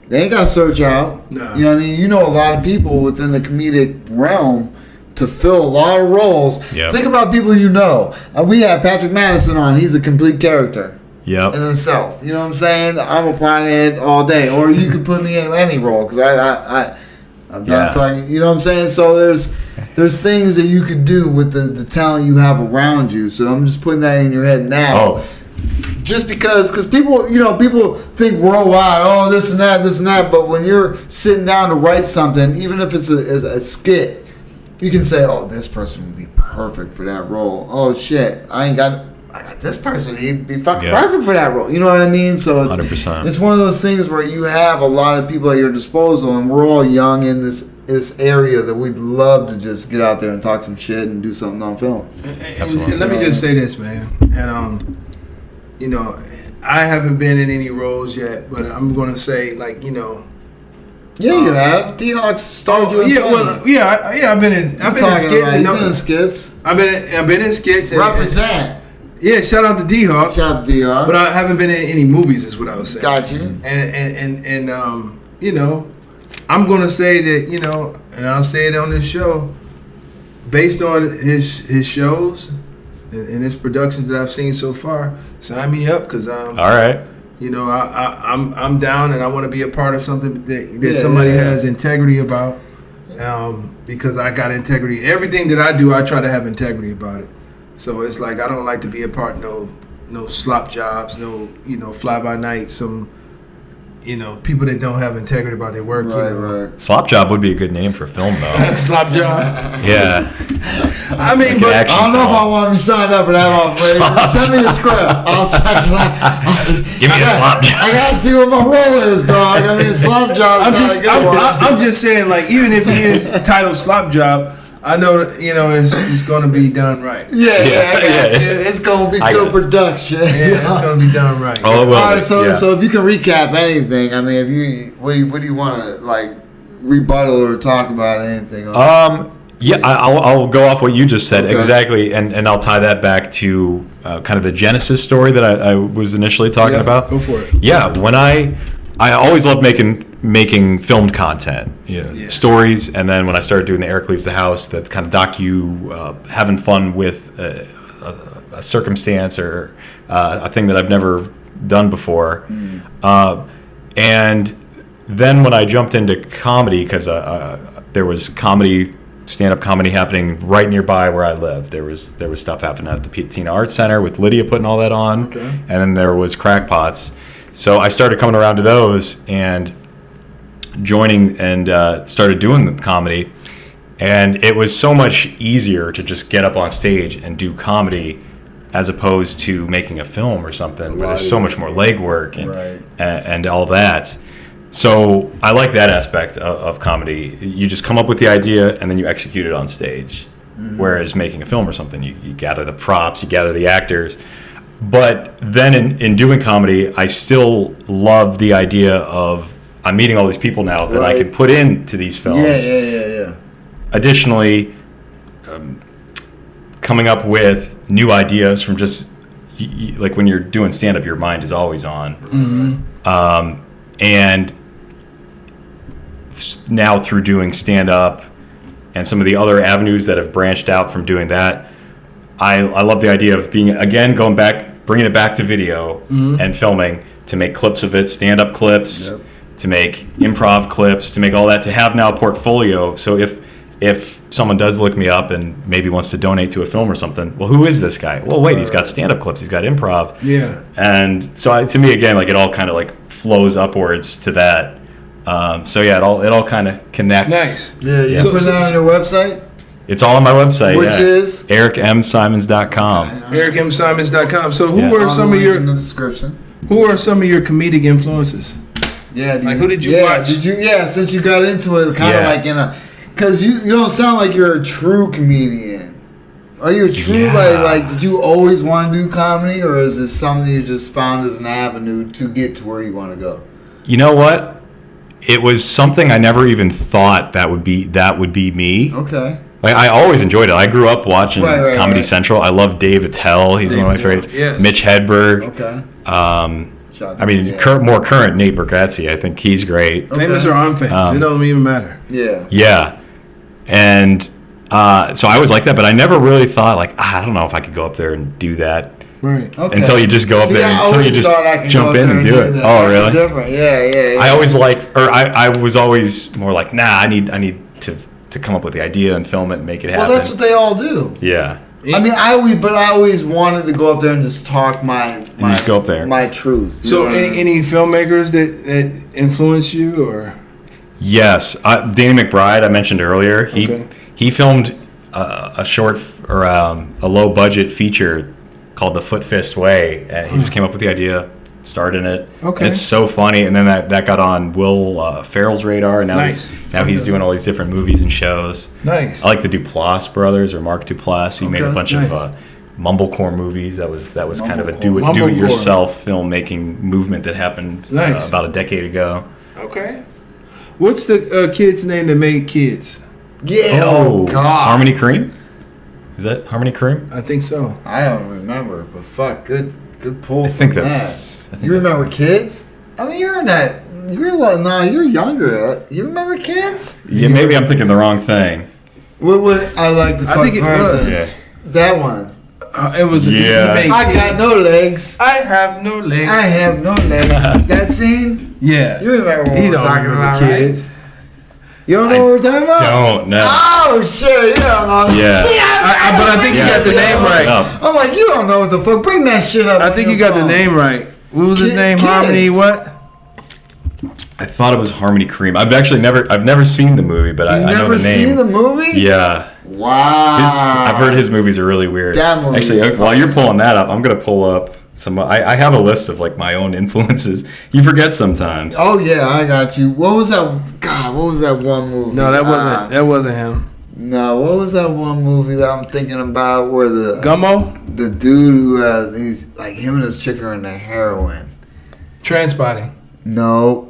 They ain't got to search out. No. You know what I mean? You know a lot of people within the comedic realm to fill a lot of roles. Yep. Think about people you know. We have Patrick Madison on. He's a complete character Yep. in himself. You know what I'm saying? I'm a pothead all day. Or you could put me in any role because I'm not fucking. You know what I'm saying? So there's things that you could do with the talent you have around you. So I'm just putting that in your head now. Oh. Just because people think worldwide, this and that. But when you're sitting down to write something, even if it's a skit, you can say, this person would be perfect for that role. Oh shit, I got this person. He'd be fucking perfect for that role. You know what I mean? So it's 100%. It's one of those things where you have a lot of people at your disposal, and we're all young in this area that we'd love to just get out there and talk some shit and do something on film. And let me just say this, man. And I haven't been in any roles yet, but I'm gonna say, like, Yeah, you have. D-Hawk's started you in funny. I've been in skits. You've been in skits. I've been in skits. Represent. Yeah, shout out to D-Hawk. Shout out to D-Hawk. But I haven't been in any movies, is what I was saying. Got you. And I'm gonna say that, and I'll say it on this show, based on his shows and his productions that I've seen so far, sign me up because All right. I'm down and I want to be a part of something that somebody has integrity about, because I got integrity. Everything that I do, I try to have integrity about it. So it's like I don't like to be a part of no slop jobs, no fly by night, some people that don't have integrity about their work. Right. Slop Job would be a good name for a film, though. Slop job. Yeah. I mean, Like but an action I don't know if I film. want to be signed up for that one. Send me the script. I'll check it out. Give me a slop job. I gotta see what my role is, dog. I mean, slop job. I'm just saying, like, even if he is titled Slop Job, I know that, it's going to be done right. Yeah, I got Yeah. you. It's gonna be I good got it. production. Yeah, it's going to be done right. Oh, well, All right, so yeah. if you can recap anything, I mean, what do you want to like rebuttal or talk about anything? Yeah, I'll go off what you just said. Okay. Exactly, and I'll tie that back to kind of the genesis story that I was initially talking Yeah, about. Go for it. Yeah, when I always loved making filmed content, Yeah. stories, and then when I started doing the Eric Leaves the House, that kind of having fun with a circumstance or a thing that I've never done before, and then when I jumped into comedy, because there was stand-up comedy happening right nearby where I lived. There was stuff happening at the Patina Arts Center with Lydia putting all that on, Okay. and then there was Crackpots. So I started coming around to those and joining and started doing the comedy, and it was so much easier to just get up on stage and do comedy as opposed to making a film or something where there's so much more legwork and all that. So I like that aspect of comedy. You just come up with the idea and then you execute it on stage. Whereas making a film or something, you gather the props, you gather the actors. But then in doing comedy, I still love the idea of I'm meeting all these people now that I can put into these films. Yeah. Additionally, coming up with new ideas from just like when you're doing stand-up, your mind is always on. And now through doing stand-up and some of the other avenues that have branched out from doing that, I love the idea of going back, bringing it back to video and filming, to make clips of it, stand-up clips, to make improv clips, to make all that, to have now a portfolio. So if someone does look me up and maybe wants to donate to a film or something, well, who is this guy? Well, wait, he's got stand-up clips, he's got improv. Yeah. And so to me, again, like it all kind of like flows upwards to that. So yeah, it all kind of connects. Nice. Yeah, you So- put that on your website? It's all on my website. Which is? ericmsimons.com. ericmsimons.com. So Yeah. who are I'll some of link your in the description? comedic influences? Yeah, dude. Like, who did you watch? Since you got into it, kind of like because you don't sound like you're a true comedian. Are you a true like? Did you always want to do comedy, or is this something you just found as an avenue to get to where you want to go? You know what? It was something I never even thought that would be me. Okay. Like I always enjoyed it. I grew up watching Comedy right. Central. I love Dave Attell. He's one of my favorite. Yes. Mitch Hedberg. Okay. More current Nate Bargatze. I think he's great. Famous or unfamous? It don't even matter. Yeah. Yeah. And so I was like that, but I never really thought like, I don't know if I could go up there and do that. Right. Okay. Until you just go up there, until you just jump in and do it. That. Oh, That's really? different. Yeah. I always liked, or I was always more like, I need to come up with the idea and film it and make it happen. Well, that's what they all do. Yeah. I mean, I always wanted to go up there and just talk my just go up there. my truth. You So know what I mean? any filmmakers that influence you or? Yes, Danny McBride I mentioned earlier. He filmed a short or a low budget feature called The Foot Fist Way, and he just came up with the idea, starred in it. Okay. And it's so funny, and then that got on Will Ferrell's radar, and now he's doing all these different movies and shows. Nice. I like the Duplass brothers or Mark Duplass. He made a bunch nice. of mumblecore movies. That was kind of a Mumblecore. do-it-yourself filmmaking movement that happened about a decade ago. Okay. What's the kid's name that made Kids? Yeah. Oh God. Harmony Cream? Is that Harmony Cream? I think so. I don't remember, but fuck, good pull. I think from that's. that. You remember Kids? I mean, you're in that. You're younger. You remember Kids? Yeah, maybe I'm thinking the wrong thing. What I like the. I think it was. Yeah. That one. It was. Yeah. He made I Kids. got no legs. I have no legs. I have no legs. That scene. Yeah. You remember what He we're don't talking remember about, Kids. right? You don't know what we're talking about? Don't know. Oh shit! You don't know. Yeah. See, But I think you got the name right. I'm like, you don't know what the fuck. Bring that shit up. I on think your you got the phone. name right. What was his name? Kids. Harmony what? I thought it was Harmony Korine. I've never seen the movie, but I know the name. Never seen the movie? Yeah. Wow. I've heard his movies are really weird. That movie Actually, is while you're pulling that up, I'm gonna pull up some. I have a list of like my own influences. You forget sometimes. Oh yeah, I got you. What was that? God, what was that one movie? No, that wasn't him. No, what was that one movie that I'm thinking about where Gummo? the dude who he's like him and his chick are in the heroin. Transpotting. Nope.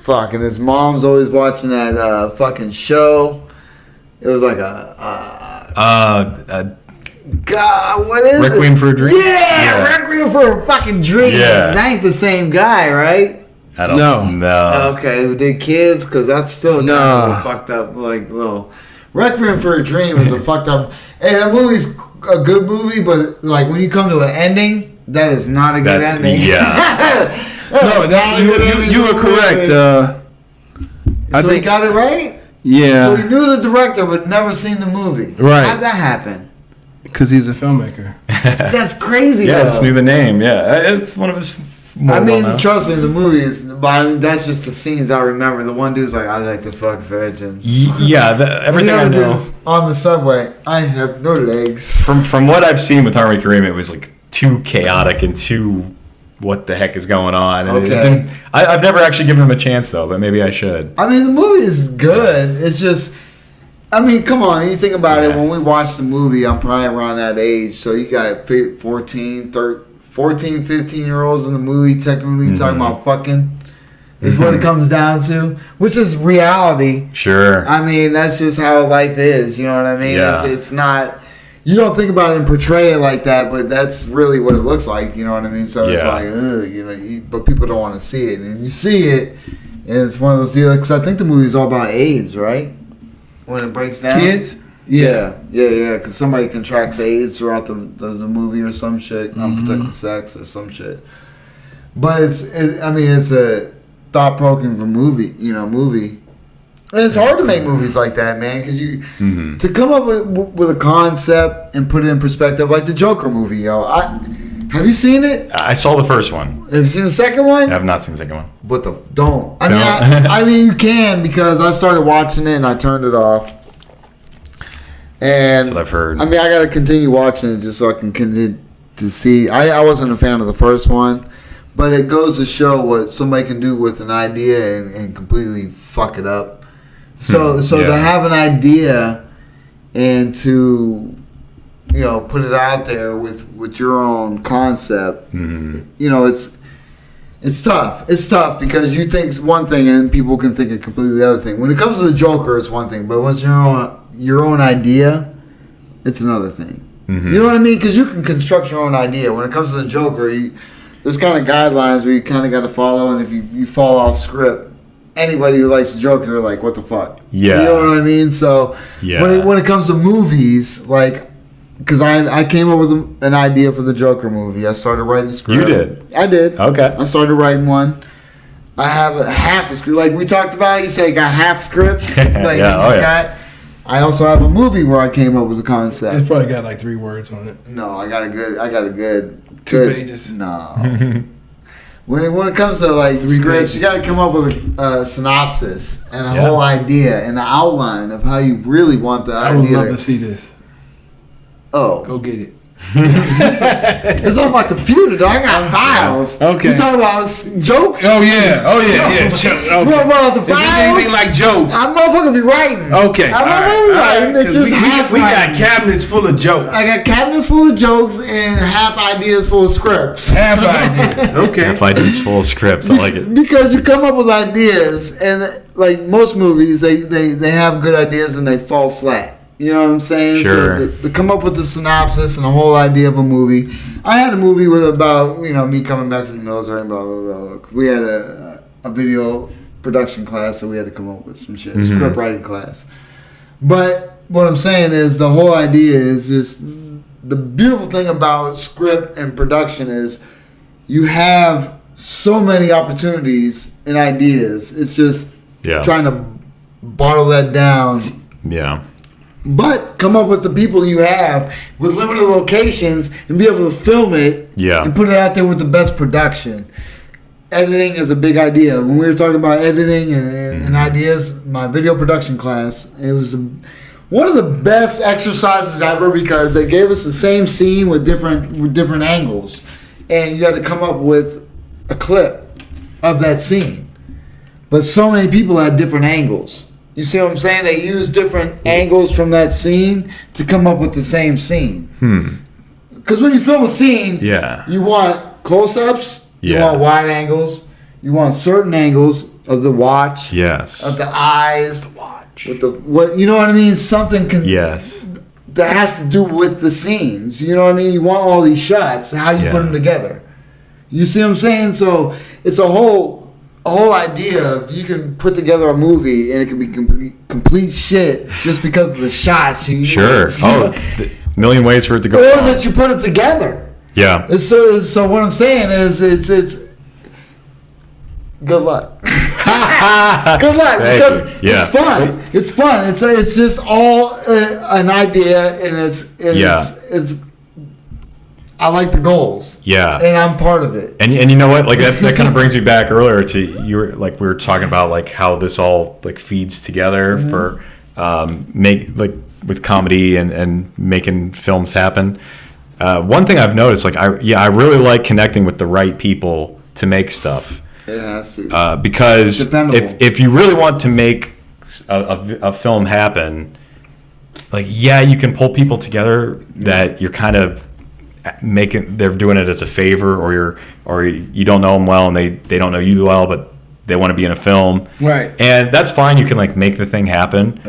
Fuck, and his mom's always watching that fucking show. It was like God, what is Requiem it? for a Dream? Yeah, Requiem for a fucking dream. Yeah. That ain't the same guy, right? I don't know. Okay, who did Kids? Because that's still kind of a fucked up, like, little... Requiem for a Dream is a fucked up... Hey, that movie's a good movie, but, like, when you come to an ending, that is not a good ending. Yeah. You were correct. I think he got it right? Yeah. So he knew the director, but never seen the movie. Right. How'd that happen? Because he's a filmmaker. That's crazy, Yeah, I though. just knew the name. Yeah, it's one of his more I mean, well-known. trust me, the movies, but I mean, that's just the scenes I remember. The one dude's like, I like to fuck virgins. Yeah, everything the I other know. dude's on the subway, I have no legs. From what I've seen with Harmony Korine, it was like too chaotic and too what the heck is going on. And Okay. I've never actually given him a chance though, but maybe I should. I mean, the movie is good. It's just, I mean, come on. You think about it. When we watched the movie, I'm probably around that age. So you got 14, 15-year-olds in the movie technically talking about fucking is what it comes down to, which is reality. Sure. I mean, that's just how life is. You know what I mean? Yeah. It's not, you don't think about it and portray it like that, but that's really what it looks like. You know what I mean? So it's Yeah. like, ugh, you know, but people don't want to see it. And you see it, and it's one of those deals, because I think the movie's all about AIDS, right? When it breaks down. Kids? Yeah, because somebody contracts AIDS throughout the movie or some shit, unprotected sex or some shit. But it's a thought-provoking movie, and it's hard to make movies like that, man, because to come up with a concept and put it in perspective, like the Joker movie, yo. Have you seen it? I saw the first one. Have you seen the second one? I have not seen the second one. What the don't? I Don't. mean, I mean, you can, because I started watching it and I turned it off. And That's what I've heard. I mean, I got to continue watching it just so I can continue to see. I wasn't a fan of the first one, but it goes to show what somebody can do with an idea and completely fuck it up. So Yeah. to have an idea and to put it out there with your own concept, it's tough. It's tough because you think one thing and people can think a completely other thing. When it comes to the Joker, it's one thing, but once your own idea, it's another thing. Mm-hmm. You know what I mean? Because you can construct your own idea. When it comes to the Joker, there's kind of guidelines where you kind of got to follow, and if you fall off script, anybody who likes the Joker, they're like, what the fuck? Yeah. You know what I mean? So when it comes to movies, like, because I came up with an idea for the Joker movie. I started writing a script. You did? I did. Okay. I started writing one. I have half a script. Like we talked about, you say got half scripts. Like I also have a movie where I came up with a concept. It's probably got like 3 words on it. No, I got a good 2 pages. No. When it comes to like 3 scripts, pages. you got to come up with a synopsis and a whole idea and an outline of how you really want the I idea. would love to see this. Oh, Go get it. it's on my computer, dog. I got files. Okay. You talking about jokes? Oh yeah. Okay. Well, the If it's files. anything like jokes. I'm motherfucker be writing. Okay. I'm not writing. It's 'Cause just half we got writing. cabinets full of jokes. I got cabinets full of jokes and half ideas full of scripts. Half ideas. Okay. Half ideas full of scripts. I like it. Because you come up with ideas, and like most movies, they have good ideas and they fall flat. You know what I'm saying? Sure. So to come up with the synopsis and the whole idea of a movie. I had a movie about me coming back from the military and blah blah blah. We had a video production class, so we had to come up with some shit. Script writing class. But what I'm saying is the whole idea is just the beautiful thing about script and production is you have so many opportunities and ideas. It's just trying to bottle that down. Yeah. But come up with the people you have with limited locations and be able to film it Yeah. and put it out there with the best production. editing is a big idea. When we were talking about editing and ideas, my video production class, it was one of the best exercises ever because they gave us the same scene with different angles, and you had to come up with a clip of that scene. But so many people had different angles. You see what I'm saying? They used different angles from that scene to come up with the same scene. Because when you film a scene, you want close-ups, you want wide angles, you want certain angles of the watch, of the eyes, with the what, you know what I mean? Something that has to do with the scenes. You know what I mean? You want all these shots. How do you put them together? You see what I'm saying? So it's a whole idea of you can put together a movie and it can be complete shit just because of the shots. You use, a million ways for it to go. Or that you put it together. Yeah. So what I'm saying is it's good luck. Good luck, because it's fun. It's fun. It's just all an idea, and it's. I like the goals. Yeah, and I'm part of it. And you know what? Like that kind of brings me back earlier to we were talking about like how this all like feeds together for with comedy and making films happen. One thing I've noticed, like I really like connecting with the right people to make stuff. It has to. Because if you really want to make a film happen, like you can pull people together that you're kind of they're doing it as a favor, or you don't know them well and they don't know you well, but they want to be in a film, right? And that's fine. You can like make the thing happen.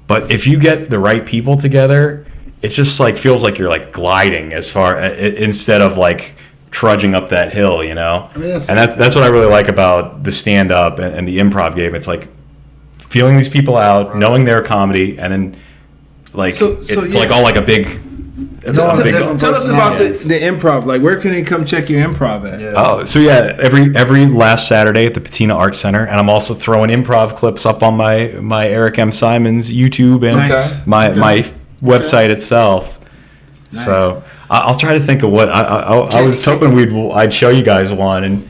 But if you get the right people together, it just like feels like you're like gliding instead of like trudging up that hill, you know. I mean, that's what I really like about the stand-up and the improv game. It's like feeling these people out, knowing their comedy, and then like it's like all like a big. Tell us about the improv. Like, where can they come check your improv at? Oh, so every last Saturday at the Patina Art Center, and I'm also throwing improv clips up on my Eric M. Simons YouTube and my website itself. Nice. So I'll try to think of what I was hoping I'd show you guys one, and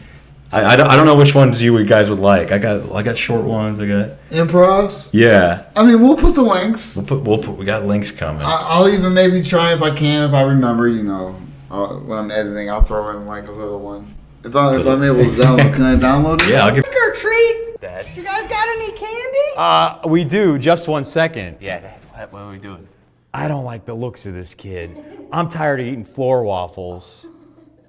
I don't know which ones you guys would like. I got short ones. I got improvs. Yeah. I mean, we'll put the links. We got links coming. I'll even maybe try if I remember. You know, when I'm editing, I'll throw in like a little one. If I'm able to download, can I download it? Yeah, I'll give. Trick or treat. Dad. You guys got any candy? We do. Just 1 second. Yeah, Dad. What are we doing? I don't like the looks of this kid. I'm tired of eating floor waffles.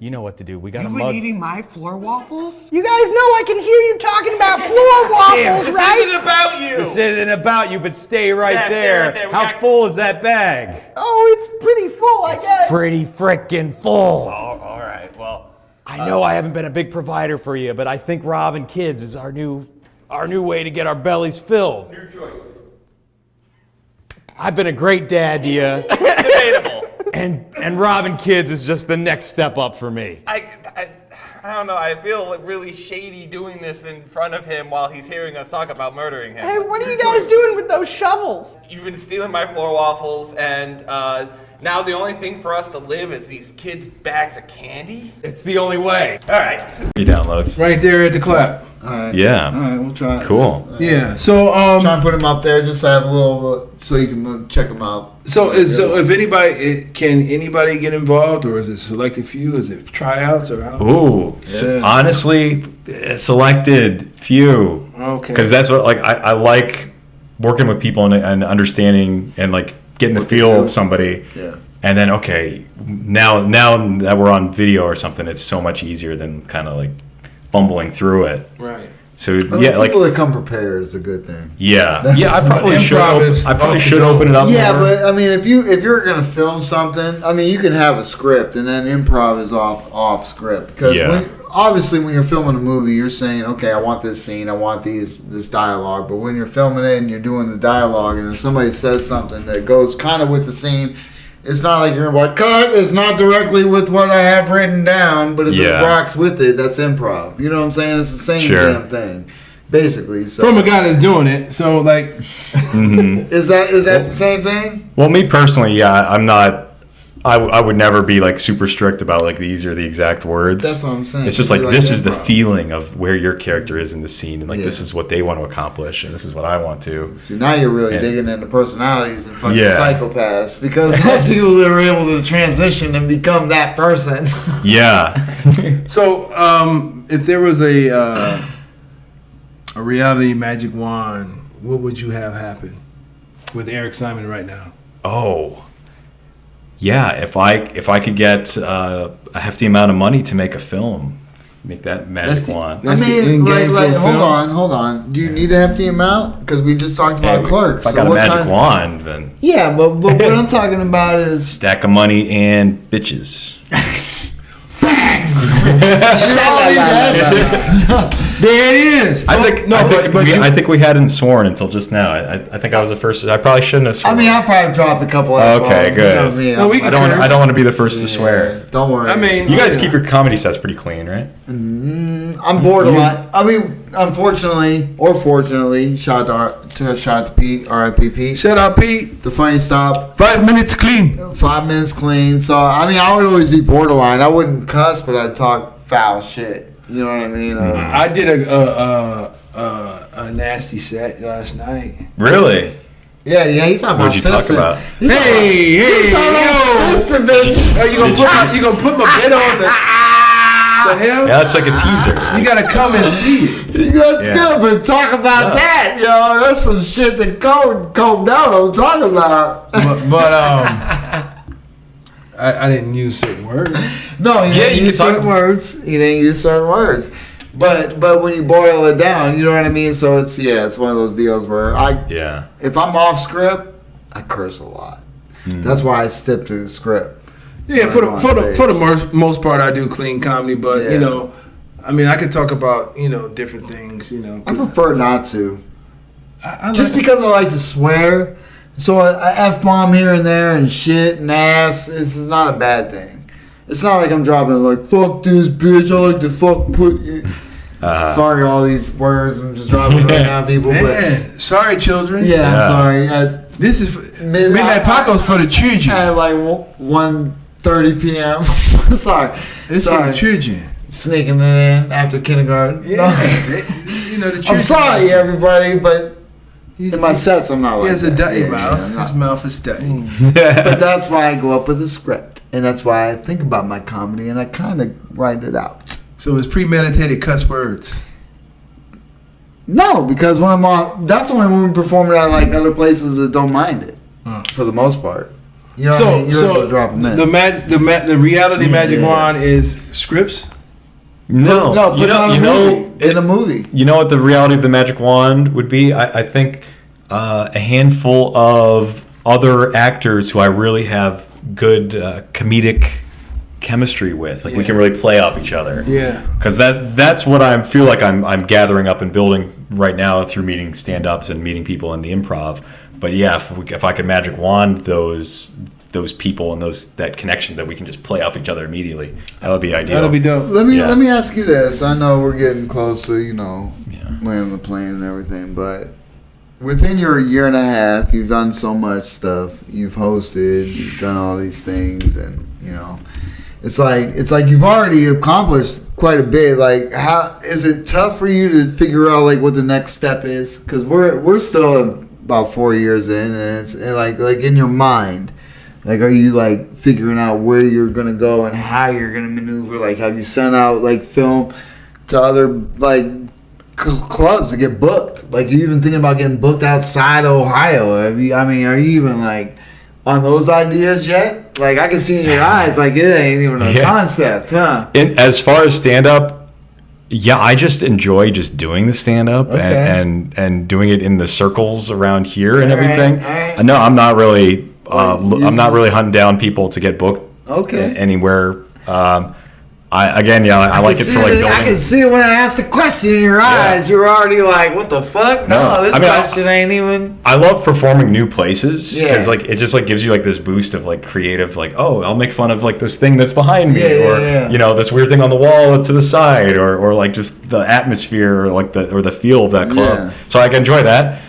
You know what to do. We got a mug. You've been eating my floor waffles? You guys know I can hear you talking about floor waffles, right? This isn't about you. This isn't about you, but stay right there. How full is that bag? Oh, it's pretty full, I guess. Pretty frickin' full. Oh, all right. Well, I know I haven't been a big provider for you, but I think robbing kids is our new way to get our bellies filled. Your choice. I've been a great dad to you. Debatable. And robbing kids is just the next step up for me. I don't know. I feel really shady doing this in front of him while he's hearing us talk about murdering him. Hey, what are you guys doing with those shovels? You've been stealing my floor waffles, and now the only thing for us to live is these kids' bags of candy? It's the only way. All right. Free downloads. Right there at the clap. All right. Yeah. All right, we'll try. Cool. Yeah. So try and put them up there just to have a little, so you can check them out. So if can anybody get involved, or is it selected few? Is it tryouts or how? Ooh, so honestly, selected few. Okay. Because that's what I like working with people and understanding and like getting the feel of somebody. Yeah. And then now that we're on video or something, it's so much easier than kind of like fumbling through it. Right. So people that come prepared is a good thing. Yeah. I probably should open it up. Yeah, more. But I mean, if you're gonna film something, I mean, you can have a script, and then improv is off script, because obviously when you're filming a movie, you're saying, okay, I want this scene, I want this dialogue. But when you're filming it and you're doing the dialogue, and if somebody says something that goes kind of with the scene, it's not like you're like, cut, it's not directly with what I have written down, but if it rocks with it, that's improv. You know what I'm saying? It's the same damn thing, basically. So. From a guy that's doing it, so like, is that the same thing? Well, me personally, I'm not I would never be like super strict about like these are the exact words. That's what I'm saying. It's just like You this is the improv. feeling of where your character is in the scene, and like Yeah. this is what they want to accomplish, and this is what I want to. See, now you're really Yeah. digging into personalities and fucking Yeah. psychopaths because that's people that are able to transition and become that person. Yeah. So, if there was a reality magic wand, what would you have happen with Eric Simon right now? Oh. Yeah, if I could get a hefty amount of money to make a film, make that magic wand. I mean, hold on. Do you need a hefty amount? Because we just talked about Clerks. If I got a magic wand, then Yeah, but what I'm talking about is stack of money and bitches. There it is. I think we hadn't sworn until just now. I think I was the first. I probably shouldn't have I sworn. mean, I probably dropped a couple. Okay, F-bombs, good. You know what I mean? No, we I don't want to be the first to Yeah, swear. Don't worry. I mean, You guys keep your comedy sets pretty clean, right? I'm borderline. I mean, unfortunately or fortunately, shout to Pete, R.I.P. Pete. Shut up, Pete. The funny stop. 5 minutes clean. 5 minutes clean. So I mean, I would always be borderline. I wouldn't cuss, but I'd talk foul shit. You know what I mean? I did a nasty set last night. Really? Yeah, he's talking What'd you about talk about? Hey, He's talking about fisting, bitch. Are you gonna put my bit on the hell? Yeah, it's like a teaser. You gotta come and see it. That's Yeah. good, but talk about that, yo. That's some shit that Codell don't talk about. But I didn't use certain words. No, he Yeah, didn't you use can talk- certain words. He didn't use certain words. But when you boil it down, you know what I mean? So it's one of those deals where Yeah. if I'm off script, I curse a lot. That's why I stick to the script. Yeah, for the most part, I do clean comedy. But Yeah. you know, I mean, I could talk about different things. You know, I prefer not to. I Just because I like to swear. So a F-bomb here and there and shit and ass is not a bad thing. It's not like I'm dropping like, fuck this bitch, I like to fuck put you. Sorry, all these words I'm just dropping right now, people. But Man, sorry, children. yeah, I'm sorry. This is Midnight Paco's for the children. At like 1:30 p.m. Sorry. It's sorry. for the children. Sneaking it in after kindergarten. Yeah, No. the children. I'm sorry, everybody, but in my sets, I'm not He like has a that. dirty Yeah, mouth. I'm not. His mouth is dirty. But that's why I go up with a script. And that's why I think about my comedy and I kind of write it out. So it's premeditated cuss words. No, because when I'm on, that's only when we perform it at like other places that don't mind it. For the most part. You know what I mean? You're able to drop them in. The reality magic wand is scripts. No, No, put it on a movie. In a movie. You know what the reality of the magic wand would be? I think a handful of other actors who I really have good comedic chemistry with. Like we can really play off each other. Yeah. Because that's what I feel like I'm gathering up and building right now through meeting stand-ups and meeting people in the improv. But yeah, if I could magic wand those people and that connection that we can just play off each other immediately, that would be ideal. That'll be dope. Let Yeah. me ask you this. I know we're getting close to, Yeah. landing the plane and everything, but within your year and a half, you've done so much stuff. You've hosted, you've done all these things, and it's like you've already accomplished quite a bit. Like, how is it tough for you to figure out like what the next step is? Because we're still about 4 years in, and it's like in your mind. Like, are you like figuring out where you're gonna go and how you're gonna maneuver? Like, have you sent out like film to other like clubs to get booked? Like, you even thinking about getting booked outside Ohio? Are you even like on those ideas yet? Like, I can see in your eyes, like it ain't even a concept, huh? As far as stand-up, yeah, I just enjoy just doing the stand-up and doing it in the circles around here and everything. All right. No, I'm not really. I'm not really hunting down people to get booked anywhere. I like it for like building. I can see it when I asked the question in your eyes. You're already like, "What the fuck? No, this question ain't even." I love performing new places because Yeah. like it just like gives you like this boost of like creative, like, oh, I'll make fun of like this thing that's behind me, this weird thing on the wall to the side, or like just the atmosphere or like the feel of that club. Yeah. So I can enjoy that.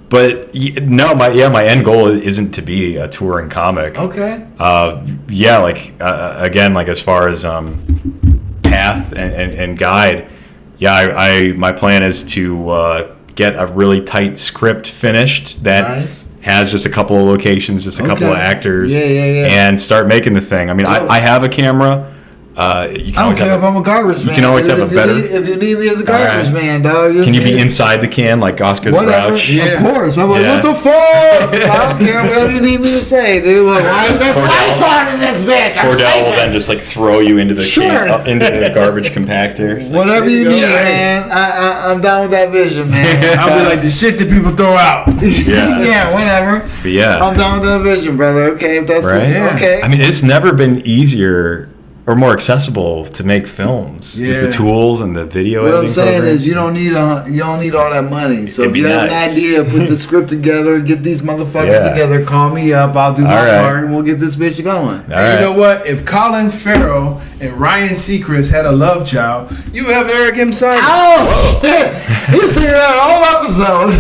But no, my end goal isn't to be a touring comic. Okay. Again, like as far as path and guide, my plan is to get a really tight script finished that has just a couple of locations, just a couple of actors, and start making the thing. I mean, I have a camera. I don't care if I'm a garbage man. You can always have a better. If you need me as a garbage man, dog. Can you be inside the can like Oscar the Grouch? Yeah. Of course. I'm like, what the fuck? I don't care whatever you need me to say, dude. Like, why is there lights on in this bitch? Cordell will then just like throw you into the can, into the garbage compactor. Whatever you need, man. I'm down with that vision, man. I'll be like the shit that people throw out. Yeah, whatever. But yeah, I'm down with that vision, brother. Okay, if that's okay. I mean, it's never been easier or more accessible to make films with the tools and the video editing. What I'm saying programs. is you don't need all that money. So if you have an idea, put the script together, get these motherfuckers together, call me up, I'll do my part, and we'll get this bitch going. You know what? If Colin Farrell and Ryan Seacrest had a love child, you have Eric M. Simon. Oh shit! You see that whole episode.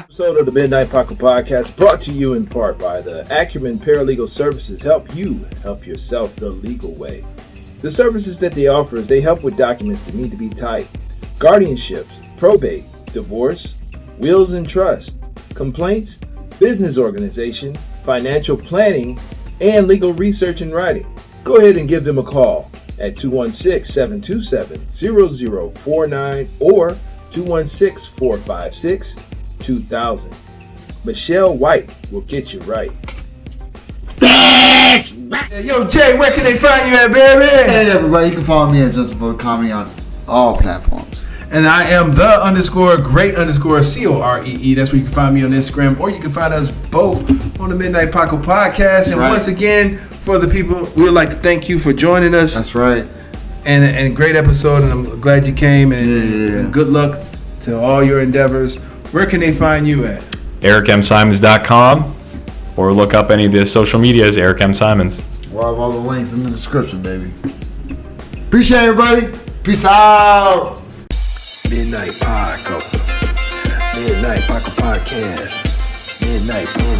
Episode of the Midnight Paco Podcast brought to you in part by the Acumen Paralegal Services. Help you help yourself the legal way. The services that they offer is they help with documents that need to be typed, guardianships, probate, divorce, wills and trust, complaints, business organization, financial planning, and legal research and writing. Go ahead and give them a call at 216-727-0049 or 216-456-2000. Michelle White will get you right. Yo, Jay, where can they find you at, baby? Hey, everybody, you can follow me at Justin Fuller Comedy on all platforms. And I am _great_COREE. That's where you can find me on Instagram, or you can find us both on the Midnight Paco Podcast. And once again, for the people, we would like to thank you for joining us. That's right. And great episode, and I'm glad you came. And good luck to all your endeavors. Where can they find you at? EricMSimons.com. Or look up any of the social medias, Eric M. Simons. We'll have all the links in the description, baby. Appreciate everybody. Peace out. Midnight Paco. Midnight Paco Podcast. Midnight Paco.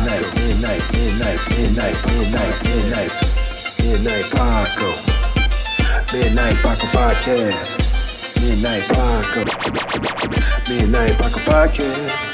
Midnight Paco Podcast. Midnight Paco. Midnight Paco Podcast.